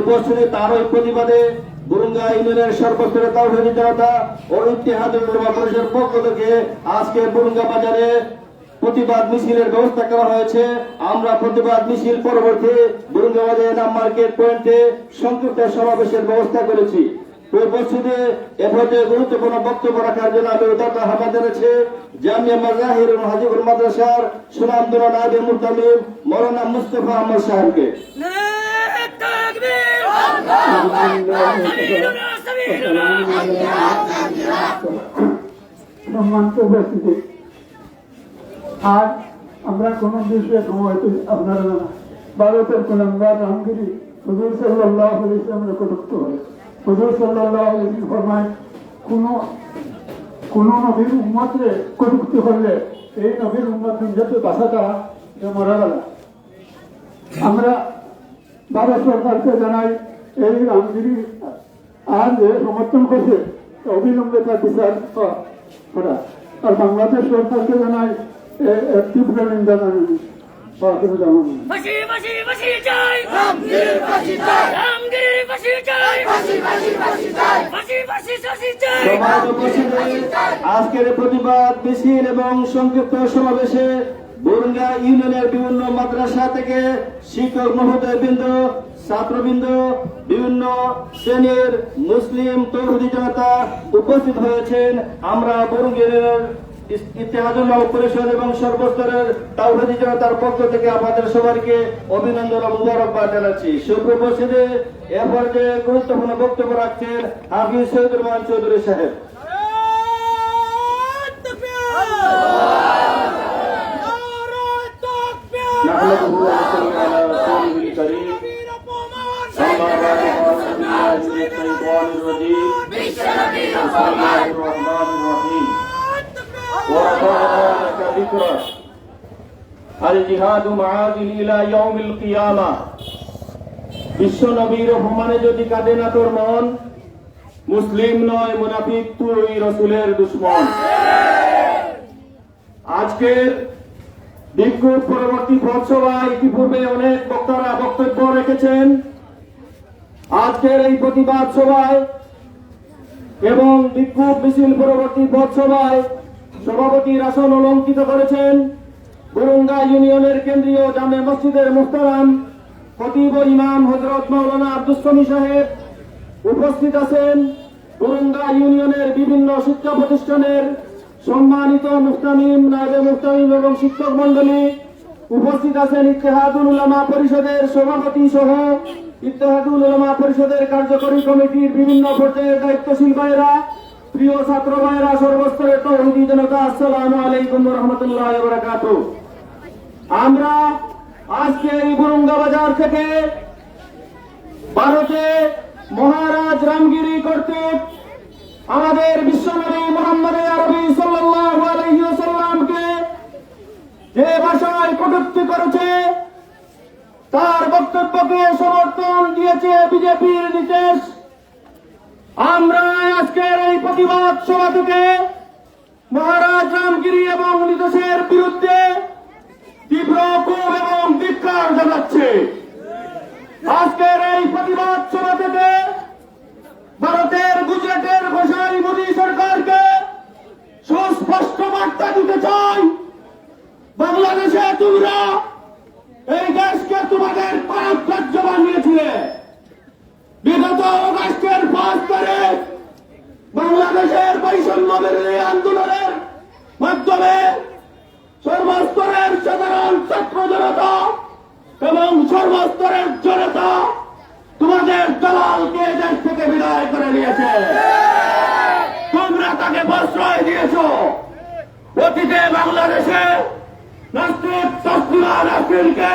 উপস্থিতি তার ওই প্রতিবাদে বুরুঙ্গা ইউনিয়নের সর্বস্তরের তাওহীদি জনতা ও ইত্তেহাদুল উলামা পরিষদের পক্ষ থেকে আজকে বুরুঙ্গা বাজারে প্রতিবাদ মিছিলের ব্যবস্থা করা হয়েছে। আমরা প্রতিবাদ মিছিল পরবর্তী বুরুঙ্গা বাজারে নাম মার্কেট পয়েন্টে সংক্ষিপ্ত সমাবেশের ব্যবস্থা করেছি। উপস্থিতি এভাবে গুরুত্বপূর্ণ বক্তব্য রাখার জন্য আমি উদাত্ত আহ্বান জানাচ্ছি জামিয়া মাজাহিরুল হাজিপুর মাদ্রাসার সুনামধন্য নায়েবে মুহতামিম মাওলানা মুস্তাফা আহমদ সাহেবকে। সম্মানিত উপস্থিতি, আজ আমরা কোন বিষয়ে হয়তো আপনারা ভারতের কুলাঙ্গার রামগিরি হুজুর সাল্লাল্লাহু আলাইহি ওয়াসাল্লামের কটূক্তি করে। হুজুর সাল্লাল্লাহু আলাইহি ওয়াসাল্লাম ফরমায়, কোন নবীর উম্মতরে কটূক্তি করলে এই নবীর উম্মত দুনিয়াতে বাঁচাটা মারা গেল। আমরা ভারত সরকারকে জানাই, এই রামগিরি আর যে সমর্থন করছে অবিলম্বে তার বিচার করা। আর বাংলাদেশ সরকারকে জানাই তীব্র নিন্দা জানাই। আজকের প্রতিবাদ মিছিল এবং সংক্ষিপ্ত সমাবেশে বুরুঙ্গা ইউনিয়নের বিভিন্ন মাদ্রাসা থেকে শিক্ষক মহোদয়বৃন্দ, ছাত্রবৃন্দ, বিভিন্ন শ্রেণীর মুসলিম তৌহিদি জনতা উপস্থিত হয়েছেন। আমরা বুরুঙ্গা ইউনিয়নের ইত্তেহাদুল উলামা পরিষদ এবং সর্বস্তরের তাওহীদি জনতার পক্ষ থেকে আপনাদের সবাইকে অভিনন্দন ও মুবারকবাদ জানাচ্ছি। সুপ্রভাতে এ পর্যায়ে গুরুত্বপূর্ণ বক্তব্য রাখছেন হাফিজ সৈয়দুর রহমান চৌধুরী সাহেব। ذكرا الجهاد معادل إلى يوم القيامة বিশ্ব নবীর অপমানে যদি কাঁদে না তোর মন, মুসলিম নয় মুনাফিক, তুই রসুলের দুশ্মন। আজকের বিক্ষোভ পরবর্তী পথসভায় ইতিপূর্বে অনেক বক্তারা বক্তব্য রেখেছেন। আজকের এই প্রতিবাদ সভায় এবং বিক্ষোভ মিছিল পরবর্তী পথসভায় সভাপতির আসন অলঙ্কিত করেছেন বুরুঙ্গা ইউনিয়নের কেন্দ্রীয় জামে মসজিদের মুহতারাম খতিব ও ইমাম হযরত মাওলানা আব্দুস সামি সাহেব। উপস্থিত আছেন বুরুঙ্গা ইউনিয়নের বিভিন্ন শিক্ষা প্রতিষ্ঠানের সম্মানিত মুহতামিম, নায়েবে মুহতামিম এবং শিক্ষক মন্ডলী। উপস্থিত আছেন ইত্তেহাদুল উলামা পরিষদের সভাপতি সহ ইত্তেহাদুল উলামা পরিষদের কার্যকরী কমিটির বিভিন্ন পর্যায়ের দায়িত্বশীল ভাইয়েরা, প্রিয় ছাত্র ভাইয়েরা, সর্বস্তরের তৌহিদি জনতা, আসসালামু আলাইকুম ওয়া রাহমাতুল্লাহি ওয়া বারাকাতুহু। আমরা আজকে এই বুরুঙ্গা বাজার থেকে ভারতে মহারাজ রামগিরি কর্তৃক আমাদের বিশ্বনবী মুহাম্মদ আরবি সাল্লাল্লাহু আলাইহি ওয়াসাল্লামকে যে ভাষায় কটূক্তি করেছে, তার বক্তব্যকে সমর্থন দিয়েছে বিজেপির নির্দেশ। আমরা আজকের এই প্রতিবাদ সভা থেকে মহারাজ রামগিরি এবং নির্দেশের বিরুদ্ধে তীব্র ক্ষোভ এবং ধিক্কার জানাচ্ছে। আজকের এই প্রতিবাদ সভা থেকে ভারতের গুজরাটের গোসাই মোদী সরকারকে সুস্পষ্ট বার্তা দিতে চাই, বাংলাদেশে তোমরা এই দেশকে তোমাদের পাপ কার্য বানিয়েছিলে। বিগত অগাস্টের 5 তারিখ বাংলাদেশের বৈষম্য বিরোধী আন্দোলনের মাধ্যমে সর্বস্তরের সাধারণ ছাত্র জনতা এবং সর্বস্তরের জনতা তোমাদের দালালকে দেশ থেকে বিদায় করে নিয়েছে। তোমরা তাকে প্রশ্রয় দিয়েছ। অতীতে বাংলাদেশে নাস্তিক তসলিমা নাসরিনকে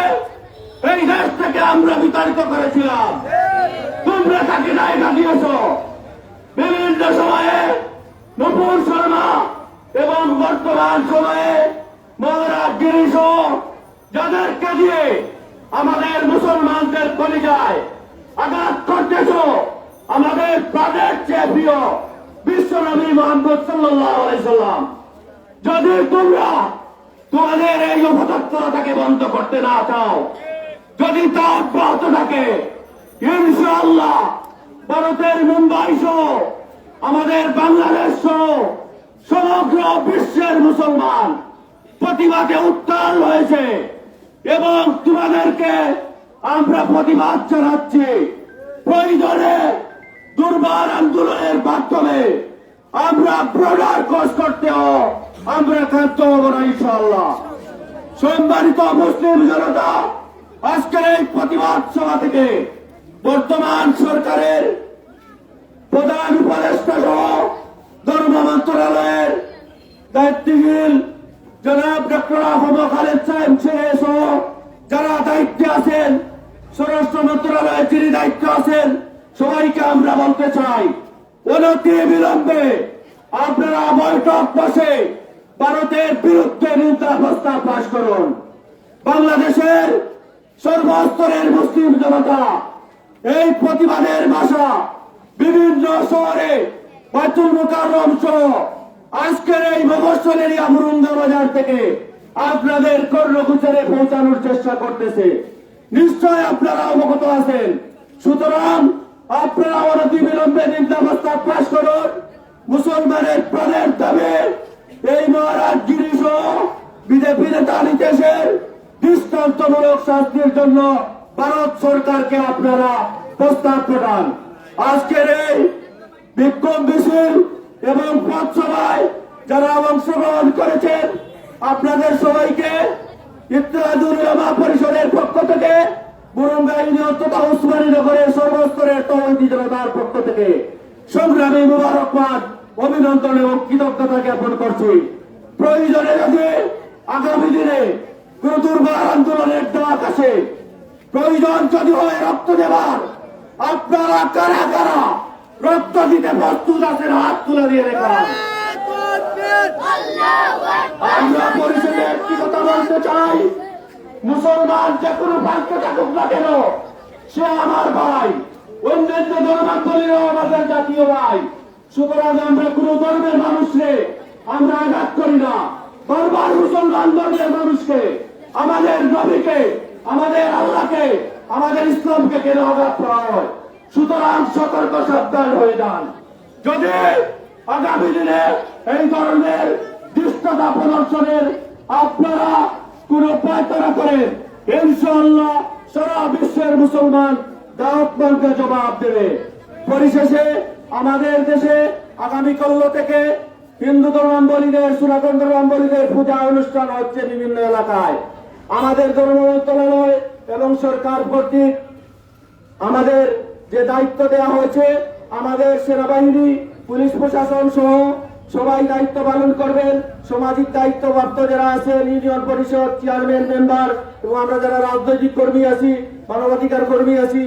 এই দেশ থেকে আমরা বিতাড়িত করেছিলাম। তোমরা তাকে জায়গা দিয়েছ। বিভিন্ন সময়ে নূপুর শর্মা এবং বর্তমান সময়ে মহারাজ গিরিশ যাদেরকে দিয়ে আমাদের মুসলমানদের কলিজায় আঘাত করতেছ, আমাদের প্রাণের চেয়ে প্রিয় বিশ্বনবী মুহাম্মদ সাল্লাল্লাহু আলাইহি সাল্লাম, যদি তোমরা তোমাদের এই অপতৎপরতাকে বন্ধ করতে না চাও, যদি তা অব্যাহত থাকে, ইনশাআল্লাহ ভারতের মুম্বাই সহ আমাদের বাংলাদেশ সহ সমগ্র বিশ্বের মুসলমান প্রতিবাদে উত্তাল হয়েছে এবং তোমাদেরকে আমরা প্রতিবাদ জানাচ্ছি। প্রয়োজনে দুর্বার আন্দোলনের মাধ্যমে আমরা ব্রডার কোর্স করতেও আমরা ক্ষান্ত হব না ইনশাআল্লাহ। সম্মানিত মুসলিম জনতা, আজকের এই প্রতিবাদ সভা থেকে বর্তমান সরকারের প্রধান উপদেষ্টা সহ ধর্ম মন্ত্রণালয়ের দায়িত্বশীল জনাব ডক্টর আহমদ খালেদ সাহেব সহ যারা দায়িত্বে আছেন, স্বরাষ্ট্র মন্ত্রণালয়ে যিনি দায়িত্ব আছেন, সবাইকে আমরা বলতে চাই, অনতি বিলম্বে আপনারা বৈঠক বসে ভারতের বিরুদ্ধে নিন্দা প্রস্তাব পাশ করুন। বাংলাদেশের সর্বস্তরের মুসলিম জনতা এই প্রতিবাদের ভাষা বিভিন্ন শহরে বাইতুল মুকাররম সহ আজকের এই মফস্বলের বুরুঙ্গা বাজার থেকে আপনাদের কর্ণগোচরে পৌঁছানোর চেষ্টা করতেছে। নিশ্চয় আপনারা অবগত আছেন। সুতরাং আপনারা অনতি বিলম্বে নিন্দা প্রস্তাব পাশ করুন। মুসলমানের প্রাণের দামে এই মহারাজ গিরিশ বিজেপি নেতা নিতেশের দৃষ্টান্তমূলক শাস্তির জন্য ভারত সরকারকে আপনারা প্রস্তাব প্রদান। আজকের এই বিক্ষোভ মিছিল এবং পথসভায় যারা অংশগ্রহণ করেছেন, আপনাদের সবাইকে ইত্তেহাদুল উলামা পরিষদের পক্ষ থেকে, বুরুঙ্গা ইউনিয়ন তথা উসমানীনগরের সর্বস্তরের তৌহিদি জনতার পক্ষ থেকে সংগ্রামী মুবারকবাদ, অভিনন্দন এবং কৃতজ্ঞতা জ্ঞাপন করছি। প্রয়োজনে যদি আগামী দিনে কোন দুর্বার আন্দোলনের ডাক আসে, প্রয়োজন যদি হয় রক্ত দেবার, আপনারা কারা কারা রক্ত দিতে প্রস্তুত আছেন হাত তুলে দিয়ে রেখা। আমরা পরিষদে একটি কথা বলতে চাই, মুসলমান যে কোনো প্রান্তে থাকুক না কেন, সে আমার ভাই। অন্যান্য ধর্মান্তরীরাও আমাদের জাতীয় ভাই। সুতরাং আমরা কোন ধর্মের মানুষকে আমরা আঘাত করি না। বারবার মুসলমান ধর্মের মানুষকে, আমাদের নবীকে, আমাদের আল্লাহকে, আমাদের ইসলামকে কেন আঘাত করা হয়? সুতরাং সতর্ক সাবধান হয়ে যান। যদি আগামী দিনে এই ধরনের দৃষ্টতা প্রদর্শনের আপনারা কোন পায়তারা করেন, ইনশাআল্লাহ সারা বিশ্বের মুসলমান দাওয়াতকে জবাব দেবে। পরিশেষে আমাদের দেশে আগামীকাল থেকে হিন্দু ধর্মাবলীদের, সনাতন ধর্মাবলীদের পূজা অনুষ্ঠান হচ্ছে বিভিন্ন এলাকায়। আমাদের ধর্ম মন্ত্রণালয় এবং সরকার কর্তৃক আমাদের যে দায়িত্ব দেওয়া হয়েছে, আমাদের সেনাবাহিনী, পুলিশ প্রশাসন সহ সবাই দায়িত্ব পালন করবেন। সামাজিক দায়িত্বপ্রাপ্ত যারা আছেন, ইউনিয়ন পরিষদ চেয়ারম্যান, মেম্বার এবং আমরা যারা রাজনৈতিক কর্মী আছি, মানবাধিকার কর্মী আছি,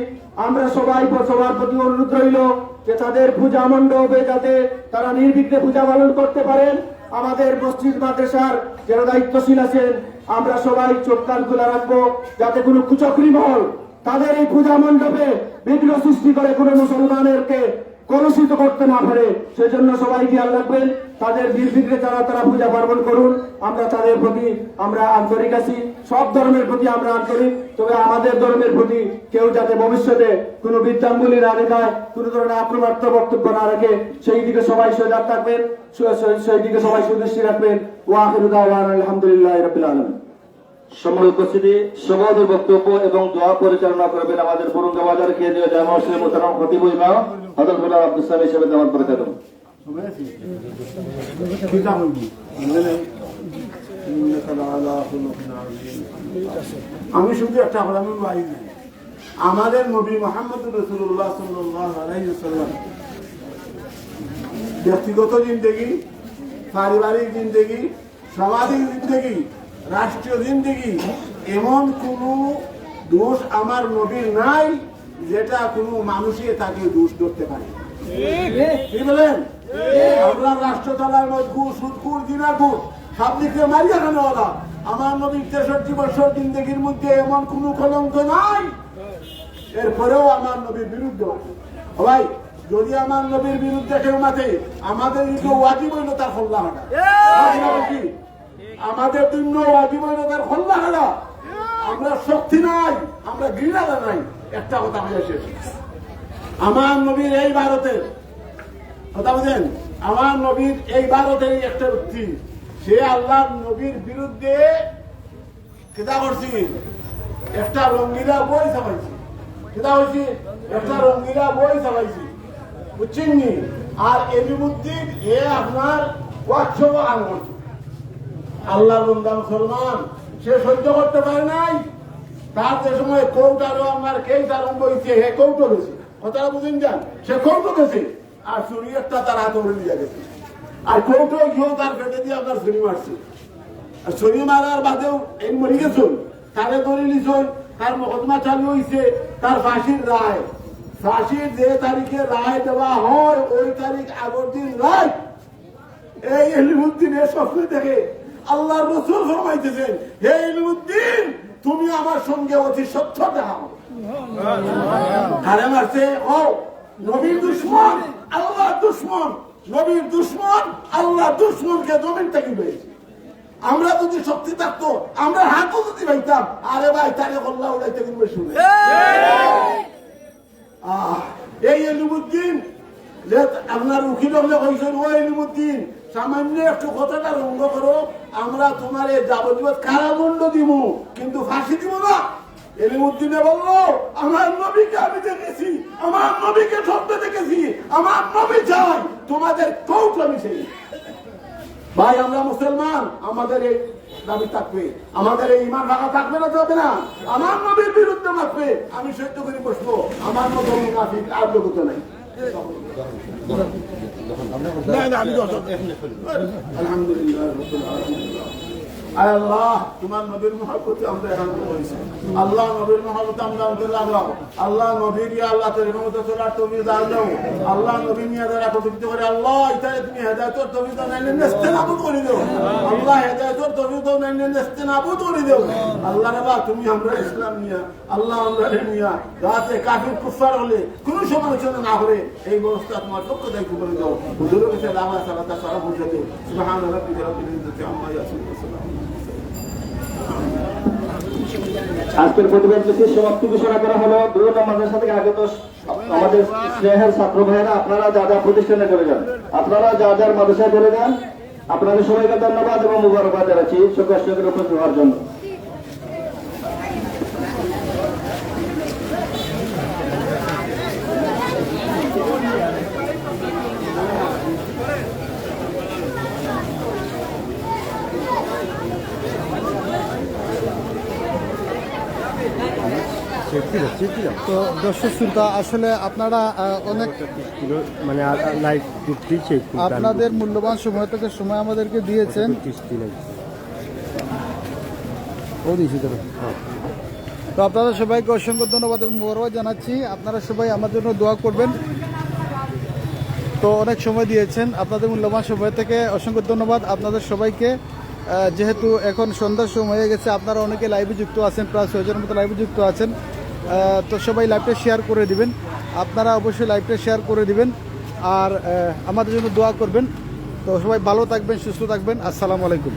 আমরা সবাই সবার প্রতি অনুরোধ রইল যে তাদের পূজা মণ্ডপে যাতে তারা নির্বিঘ্নে পূজা পালন করতে পারেন। আমাদের মসজিদ মাদ্রাসার যারা দায়িত্বশীল আছেন, আমরা সবাই চোখ কান খোলা রাখবো যাতে কোনো কুচক্রী মহল তাদের এই পূজা মণ্ডপে বিঘ্ন সৃষ্টি করে কোনো মুসলমানেরকে কলুষিত করতে না পারে। সেজন্য সবাই খেয়াল রাখবেন, তাদের নির্বিঘ্নে তারা পূজা পার্বণ করুন। আমরা তাদের প্রতি আমরা আন্তরিক আছি, সব ধর্মের প্রতি আমরা আন্তরিক। তবে আমাদের ধর্মের প্রতি কেউ যাতে ভবিষ্যতে কোনো বিদ্যাঙ্গুলি না দেখায়, কোনো ধরনের আক্রমণাত্মক বক্তব্য না রাখে, সেই দিকে সবাই সজাগ থাকবেন, সেই দিকে সবাই সুদৃষ্টি রাখবেন। ওয়া আখিরু দাওয়ানা আলহামদুলিল্লাহি রাব্বিল আলামিন। সম্মানিত উপস্থিতি, সভাপতির বক্তব্য এবং দোয়া পরিচালনা করবেন আমাদের বরুঙ্গা বাজার কেন্দ্রীয় জামা মসজিদের মোহতারাম খতিব ইমাম হযরত গোলাম আব্দুল সালাম হিসেবে দাওয়াত বরকাতুহু। আমি শুধু একটা আলামিন ভাই নাই, আমাদের নবী মুহাম্মদ রাসূলুল্লাহ সাল্লাল্লাহু আলাইহি ওয়াসাল্লাম ব্যক্তিগত জিন্দেগি, পারিবারিক জিন্দেগি, সামাজিক জিন্দেগি, রাষ্ট্রীয় জিন্দেগি, এমন কোন দোষ আমার নবীর নাই যেটা কোনো মানুষই তাকে দোষ ধরতে পারে। কি বলেন? আমরা রাষ্ট্র চালার মজগুর, সুদকুর, জিনাকুর সব দিকে মারিয়া খানেওয়ালা। আমার নবীর 63 বছর জিন্দেগির মধ্যে এমন কোন কলঙ্ক নাই। এরপরেও আমার নবীর বিরুদ্ধে ভাই, যদি আমার নবীর বিরুদ্ধে কেউ মাঠে, আমাদের ওয়াজিব হইল তার খোল্লা হাঁটা। আমাদের জন্য ওয়াজিব হইল তার খোল্লা হাঁটা। আমরা শক্তি নাই, আমরা ঘৃণা নাই। একটা কথা হয়ে শেষ, আমার নবীর এই ভারতের কথা বুঝেন, আমার নবীর এই ভারতের একটা ব্যক্তি, সে আল্লাহর নবীর বিরুদ্ধে কেদা করছি, একটা রঙ্গিলা বই ছাপাইছি। কেদা হয়েছি? একটা রঙ্গিলা বই ছাপাইছি, বুঝছেন নি? আর এলিমুদ্দিন এ আপনার হোয়াটসঅ্যাপ আন করছে। আল্লাহর বান্দা মুসলমান, সে সহ্য করতে পারে নাই। তার যে সময় কৌটারও আমার কেস আরম্ভ হয়েছে, হে কৌটো গেছে, কথাটা বুঝেন যান, সে কৌটো গেছে আর চুরি একটা তার হাতে উড়ে নিয়ে গেছে। আর কৌটো গিয়েও তার পেটে দিয়ে আপনার ছুরি মারছে। আর ছুরি মারার বাদেও এই মরি গেছেন, তারে ধরে নিছেন, তার মোকদ্দমা চালু হয়েছে, তার ফাঁসির রায়। ফাঁসির যে তারিখে রায় দেওয়া হয়, ওই তারিখ আগের দিন রায় এই এলিমুদ্দিনের স্বপ্ন দেখে আল্লাহর রাসূল ফরমাইতেছেন, হে এলিমুদ্দিন, তুমি আমার সঙ্গে অতি সত্য দেখাও। কারে মারছে? ও নবীর দুশ্মন, আল্লাহর দুশ্মন, নবীর দুশ্মন, আল্লাহর দুশ্মনকে জমিন থেকে পেয়েছে। আমরা যদি শক্তি থাকতো, আমরা হাতও যদি পাইতাম, আরে ভাই তারে কল্লা উড়াইতে কিন্তু শুনে। এই এলিমুদ্দিন যে আপনার উকিল হলে কইছেন, ও এলিমুদ্দিন, সামান্য একটু কথাটা রঙ্গ করো, আমরা তোমার যাবতীয় কারাদণ্ড দিব, কিন্তু ফাঁসি দিব না। এলিমুদ্দিনে বললো, আমার নবীকে আমি দেখেছি, আমার নবীকে স্বপ্নে দেখেছি, আমার নবী চাই, তোমাদের কৌট আমি চাই। ভাই আমরা মুসলমান, আমাদের এই দাবি থাকবে, আমাদের এই ইমান রাখা থাকবে না, যাবে না। আমার নবীর বিরুদ্ধে মারবে, আমি সহ্য করে বসবো, আমার মতো মুনাফিক আর লোকতা নাই। আলহামদুলিল্লাহ। আয় আল্লাহ তোমার নবীর মহব্বতে আমরা একান্ত করেছি আল্লাহ নবীর মহব্বতে আমরা অন্তর লাগাও আল্লাহ নবীর ইয়া আল্লাহ তোর মতো চলার তুমি দাও দাও আল্লাহ নবী নিয়ে যারা প্রতিষ্ঠিত করে আল্লাহ এটা তুমি হেদায়েতর তৌফিক দাও নাইলে নেস্তেনাবুদ করে দাও আল্লাহ হেদায়েতর তৌফিক দাও নাইলে নেস্তেনাবুদ করে দাও আল্লাহ রাবা তুমি আমরা ইসলাম নিয়া আল্লাহ আমরা নিয়া রাতে কাফির কুফার হলে কোনো সমালোচনা না করে এই ব্যবস্থা তোমার পক্ষ দায়িত্ব করে দাও হুজুরের কাছে লামা সালাতা সারা পৌঁছে দাও সুবহান রাব্বিকা রাব্বিল ইজ্জাতি আম্মা ইয়াসিফুন ওয়া সালাম আজকের প্রতিবাদ মিছিল সমাপ্তি ঘোষণা করা হলো। দুর্গা মাদ্রাসা থেকে আগত আমাদের স্নেহের ছাত্র ভাইয়েরা আপনারা যা যা প্রতিষ্ঠানে চলে যান, আপনারা যা যার মাদ্রাসায় চলে যান। আপনাদের সবাইকে ধন্যবাদ এবং মুবারকবাদ জানাচ্ছি সুখের উপস্থিত হওয়ার জন্য। তো দর্শক শ্রোতা আসলে আপনারা অনেক মানে লাইভ দিচ্ছে আপনাদের মূল্যবান সময় থেকে সময় আমাদেরকে দিয়েছেন ও দিয়েছি তো আপনাদের সবাইকে অসংখ্য ধন্যবাদ এবং মোবারকবাদ জানাচ্ছি। আপনারা সবাই আমার জন্য দোয়া করবেন। তো অনেক সময় দিয়েছেন, আপনাদের মূল্যবান সময় থেকে অসংখ্য ধন্যবাদ আপনাদের সবাইকে। যেহেতু এখন সন্ধ্যার সময় হয়ে গেছে, আপনারা অনেকে লাইভে যুক্ত আছেন, প্রায় 6 জনের মতো লাইভে যুক্ত আছেন। তো সবাই লাইভটা শেয়ার করে দিবেন, আপনারা অবশ্যই লাইভটা শেয়ার করে দিবেন আর আমাদের জন্য দোয়া করবেন। তো সবাই ভালো থাকবেন, সুস্থ থাকবেন। আসসালামু আলাইকুম।